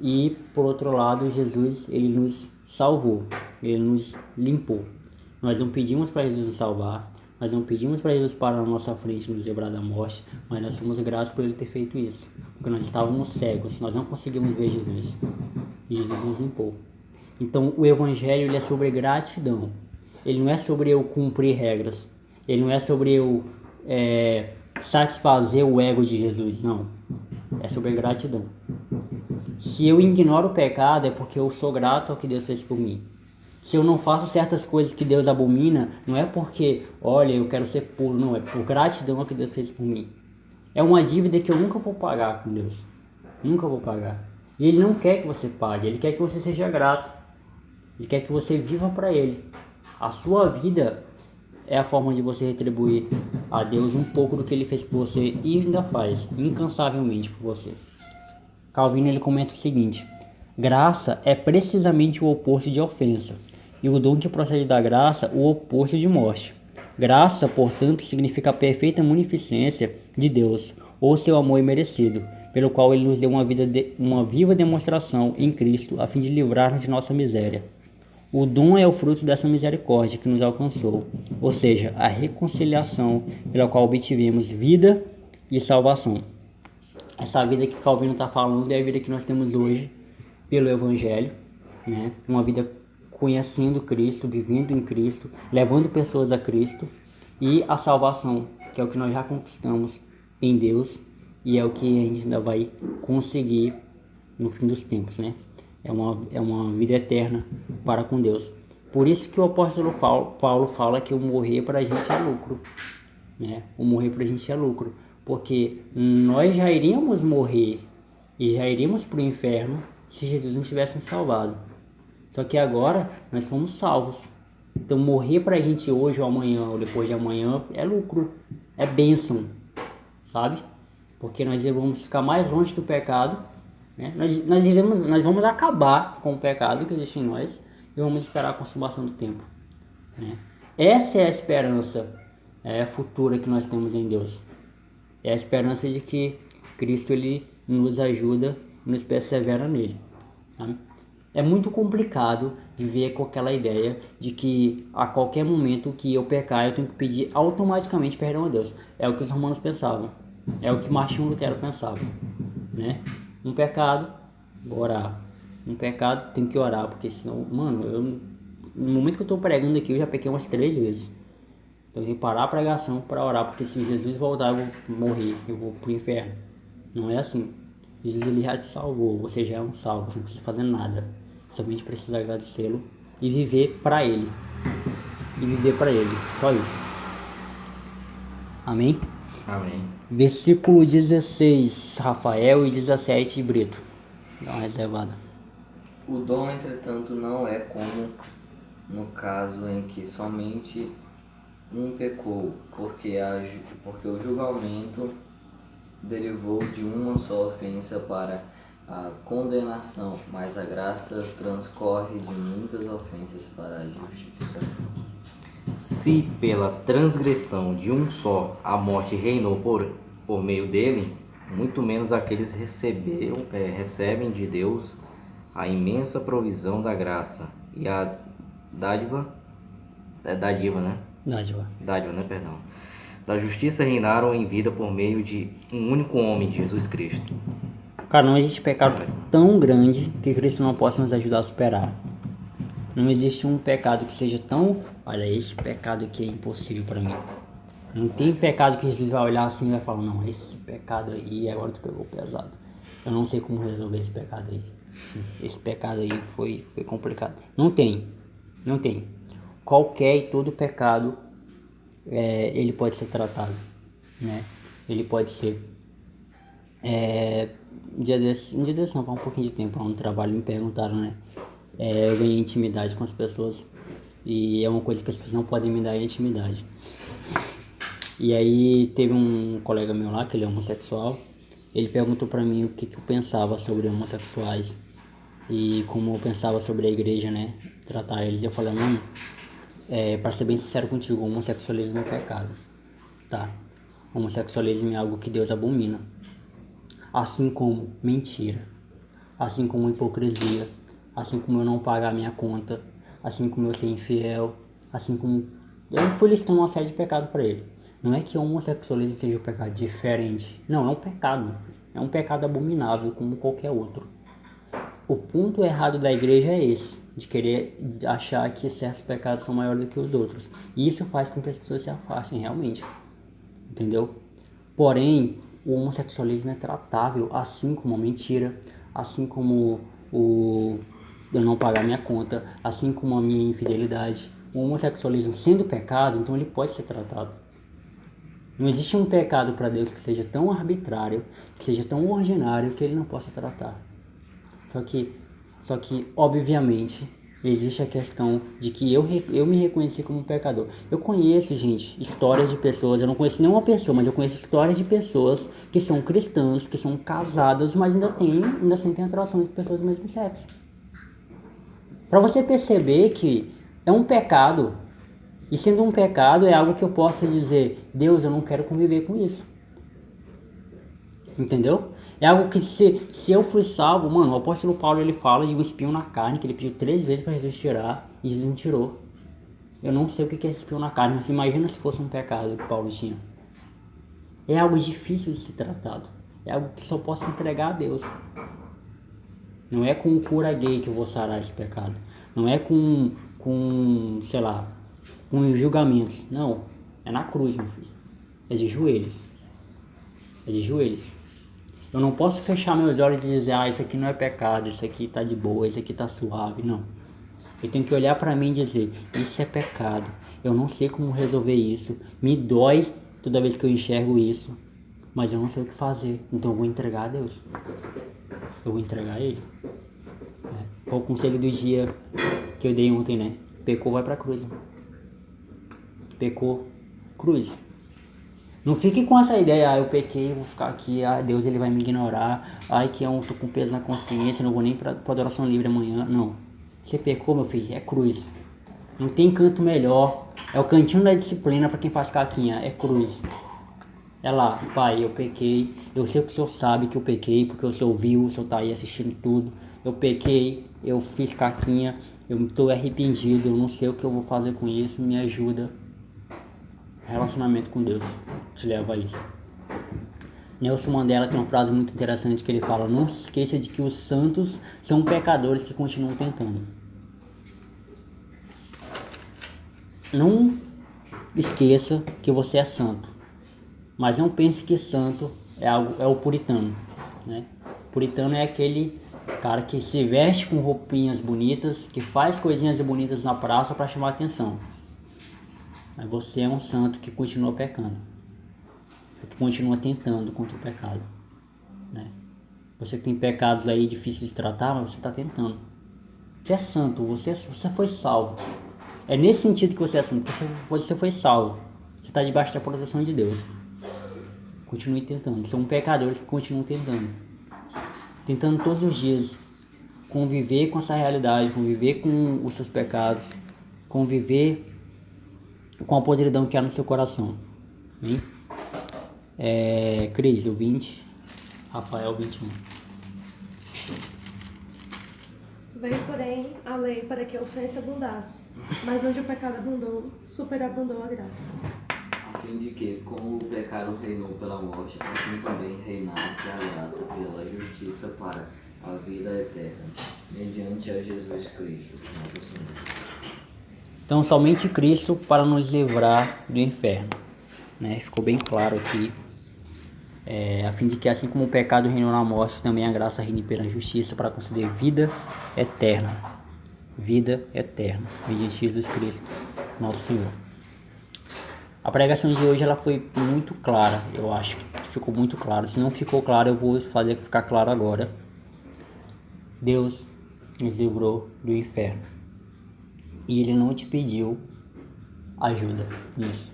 E, por outro lado, Jesus, Ele nos salvou. Ele nos limpou. Nós não pedimos para Jesus nos salvar. Nós não pedimos para Jesus parar na nossa frente e nos livrar da morte. Mas nós somos gratos por Ele ter feito isso. Porque nós estávamos cegos. Nós não conseguimos ver Jesus. E Jesus nos limpou. Então, o Evangelho ele é sobre gratidão. Ele não é sobre eu cumprir regras. Ele não é sobre eu satisfazer o ego de Jesus. Não. É sobre gratidão. Se eu ignoro o pecado, é porque eu sou grato ao que Deus fez por mim. Se eu não faço certas coisas que Deus abomina, não é porque, olha, eu quero ser puro. Não, é por gratidão ao que Deus fez por mim. É uma dívida que eu nunca vou pagar com Deus. Nunca vou pagar. E Ele não quer que você pague. Ele quer que você seja grato. Ele quer que você viva para Ele. A sua vida é a forma de você retribuir a Deus um pouco do que Ele fez por você e ainda faz, incansavelmente por você. Calvino ele comenta o seguinte: graça é precisamente o oposto de ofensa, e o dom que procede da graça o oposto de morte. Graça, portanto, significa a perfeita munificência de Deus, ou seu amor imerecido, pelo qual Ele nos deu uma viva demonstração em Cristo, a fim de livrar-nos de nossa miséria. O dom é o fruto dessa misericórdia que nos alcançou, ou seja, a reconciliação pela qual obtivemos vida e salvação. Essa vida que Calvino está falando é a vida que nós temos hoje pelo Evangelho, né? Uma vida conhecendo Cristo, vivendo em Cristo, levando pessoas a Cristo, e a salvação, que é o que nós já conquistamos em Deus e é o que a gente ainda vai conseguir no fim dos tempos, né? É uma vida eterna para com Deus. Por isso que o apóstolo Paulo fala que o morrer para a gente é lucro, né? O morrer para a gente é lucro, porque nós já iríamos morrer e já iríamos para o inferno se Jesus não tivesse nos salvado. Só que agora nós fomos salvos. Então morrer para a gente hoje ou amanhã ou depois de amanhã é lucro, é bênção, sabe? Porque nós vamos ficar mais longe do pecado, né? Nós vamos acabar com o pecado que existe em nós e vamos esperar a consumação do tempo, né? Essa é a esperança futura que nós temos em Deus. É a esperança de que Cristo ele nos ajuda, nos persevera nele, sabe? É muito complicado viver com aquela ideia de que a qualquer momento que eu pecar eu tenho que pedir automaticamente perdão a Deus. É o que os romanos pensavam. É o que Martinho Lutero pensava, né? Um pecado, vou orar. Um pecado, tem que orar, porque senão, mano, no momento que eu tô pregando aqui, eu já pequei umas 3 vezes. Então eu tenho que parar a pregação para orar, porque se Jesus voltar eu vou morrer, eu vou pro inferno. Não é assim. Jesus ele já te salvou, você já é um salvo, você não precisa fazer nada. Somente precisa agradecê-lo e viver para Ele. E viver para Ele, só isso. Amém? Amém. Versículo 16, Rafael, e 17, Brito. Dá uma reservada. O dom, entretanto, não é como no caso em que somente um pecou, porque o julgamento derivou de uma só ofensa para a condenação, mas a graça transcorre de muitas ofensas para a justificação. Se pela transgressão de um só a morte reinou por meio dele, muito menos aqueles recebem de Deus a imensa provisão da graça e a dádiva, né? Dádiva, né? Perdão. Da justiça reinaram em vida por meio de um único homem, Jesus Cristo. Cara, não existe pecado tão grande que Cristo não possa nos ajudar a superar. Não existe um pecado que seja tão... Olha, esse pecado aqui é impossível para mim. Não tem pecado que Jesus vai olhar assim e vai falar: não, esse pecado aí, agora tu pegou pesado. Eu não sei como resolver esse pecado aí. Esse pecado aí foi complicado. Não tem. qualquer e todo pecado ele pode ser tratado, né? Ele pode ser um dia desses não, faz um pouquinho de tempo, lá no trabalho me perguntaram, né? Eu ganhei intimidade com as pessoas e é uma coisa que as pessoas não podem me dar, é intimidade. E aí teve um colega meu lá, que ele é homossexual, ele perguntou pra mim o que eu pensava sobre homossexuais e como eu pensava sobre a igreja, né? Tratar eles. Eu falei, mano, pra ser bem sincero contigo, homossexualismo é pecado, tá? Homossexualismo é algo que Deus abomina. Assim como mentira, assim como hipocrisia, assim como eu não pagar a minha conta, assim como eu ser infiel, assim como... Eu fui listando uma série de pecados para ele. Não é que o homossexualismo seja um pecado diferente. Não, é um pecado, meu filho. É um pecado abominável como qualquer outro. O ponto errado da igreja é esse, de querer achar que certos pecados são maiores do que os outros. E isso faz com que as pessoas se afastem realmente. Entendeu? Porém, o homossexualismo é tratável, assim como a mentira, assim como o eu não pagar minha conta, assim como a minha infidelidade. O homossexualismo sendo pecado, então ele pode ser tratado. Não existe um pecado para Deus que seja tão arbitrário, que seja tão ordinário que ele não possa tratar. Só que obviamente, existe a questão de que eu me reconheci como um pecador. Eu conheço, gente, histórias de pessoas, eu não conheço nenhuma pessoa, mas eu conheço histórias de pessoas que são cristãs, que são casadas, mas ainda sentem atração de pessoas do mesmo sexo. Para você perceber que é um pecado, e sendo um pecado é algo que eu posso dizer, Deus, eu não quero conviver com isso. Entendeu? É algo que se eu fui salvo, mano, o apóstolo Paulo ele fala de um espinho na carne, que ele pediu 3 vezes para Jesus tirar, e Jesus não tirou. Eu não sei o que é esse espinho na carne, mas imagina se fosse um pecado que Paulo tinha. É algo difícil de ser tratado. É algo que só posso entregar a Deus. Não é com cura gay que eu vou sarar esse pecado. Não é sei lá, com julgamentos. Não, é na cruz, meu filho. É de joelhos. É de joelhos. Eu não posso fechar meus olhos e dizer, isso aqui não é pecado, isso aqui tá de boa, isso aqui tá suave, não. Eu tenho que olhar pra mim e dizer, isso é pecado, eu não sei como resolver isso, me dói toda vez que eu enxergo isso, mas eu não sei o que fazer, então eu vou entregar a Deus. Eu vou entregar a Ele. O conselho do dia que eu dei ontem, né? Pecou, vai pra cruz. Pecou, cruz. Não fique com essa ideia, eu pequei, vou ficar aqui, Deus ele vai me ignorar, que eu tô com peso na consciência, não vou nem pra adoração livre amanhã. Não, você pecou, meu filho, é cruz. Não tem canto melhor, é o cantinho da disciplina pra quem faz caquinha, é cruz. É lá, pai, eu pequei, eu sei que o senhor sabe que eu pequei, porque o senhor viu, o senhor tá aí assistindo tudo. Eu pequei, eu fiz caquinha, eu tô arrependido, eu não sei o que eu vou fazer com isso, me ajuda. Relacionamento com Deus te leva a isso. Nelson Mandela tem uma frase muito interessante que ele fala: não se esqueça de que os santos são pecadores que continuam tentando. Não esqueça que você é santo, mas não pense que santo é o puritano, né? Puritano é aquele cara que se veste com roupinhas bonitas, que faz coisinhas bonitas na praça para chamar atenção. Mas você é um santo que continua pecando, que continua tentando contra o pecado, né? Você tem pecados aí difíceis de tratar, mas você está tentando. Você é santo, você foi salvo. É nesse sentido que você é santo, você foi salvo. Você está debaixo da proteção de Deus. Continue tentando. São pecadores que continuam tentando. Tentando todos os dias conviver com essa realidade, conviver com os seus pecados, conviver com a podridão que há no seu coração. Hein? Cris, o 20, Rafael 21. Veio, porém, a lei para que a ofensa abundasse, mas onde o pecado abundou, superabundou a graça. A fim de que, como o pecado reinou pela morte, assim também reinasse a graça pela justiça para a vida eterna, mediante a Jesus Cristo, nosso Senhor. Então, somente Cristo para nos livrar do inferno, né? Ficou bem claro aqui. A fim de que, assim como o pecado reinou na morte, também a graça reine pela justiça para conceder vida eterna. vida eterna, mediante Jesus Cristo, nosso Senhor. A pregação de hoje ela foi muito clara, eu acho que ficou muito claro. Se não ficou claro, eu vou fazer ficar claro agora. Deus nos livrou do inferno e Ele não te pediu ajuda nisso.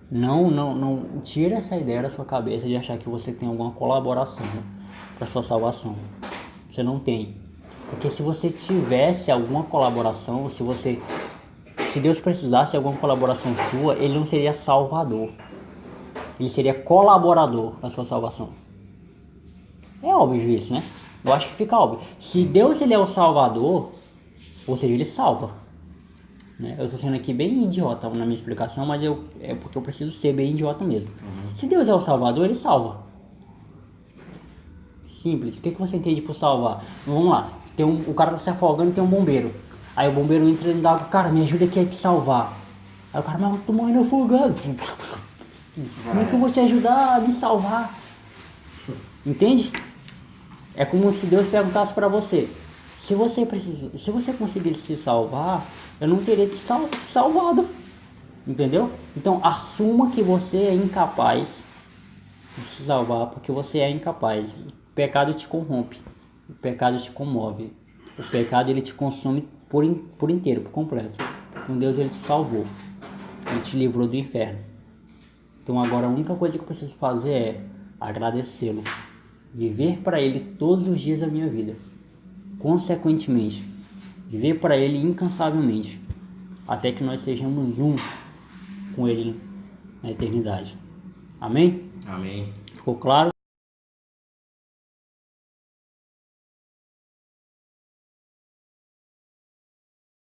Não tira essa ideia da sua cabeça de achar que você tem alguma colaboração para sua salvação. Você não tem. Porque se você tivesse alguma colaboração, se Deus precisasse de alguma colaboração sua, Ele não seria salvador. Ele seria colaborador da sua salvação. É óbvio isso, né? Eu acho que fica óbvio. Se Deus ele é o salvador, ou seja, Ele salva. Né? Eu estou sendo aqui bem idiota na minha explicação, mas é porque eu preciso ser bem idiota mesmo. Se Deus é o salvador, Ele salva. Simples. O que você entende por salvar? Vamos lá. O cara tá se afogando e tem um bombeiro. Aí o bombeiro entra dentro d'água. Cara, me ajuda aqui a te salvar. Aí o cara, mas eu tô morrendo afogado. Como é que eu vou te ajudar a me salvar? Entende? É como se Deus perguntasse para você. Se você conseguisse se salvar, eu não teria te salvado. Entendeu? Então assuma que você é incapaz de se salvar, porque você é incapaz. O pecado te corrompe. O pecado te comove. O pecado ele te consome por inteiro, por completo. Então Deus ele te salvou. Ele te livrou do inferno. Então agora a única coisa que eu preciso fazer é agradecê-lo. Viver para Ele todos os dias da minha vida. Consequentemente, viver para Ele incansavelmente. Até que nós sejamos um com Ele na eternidade. Amém? Amém. Ficou claro?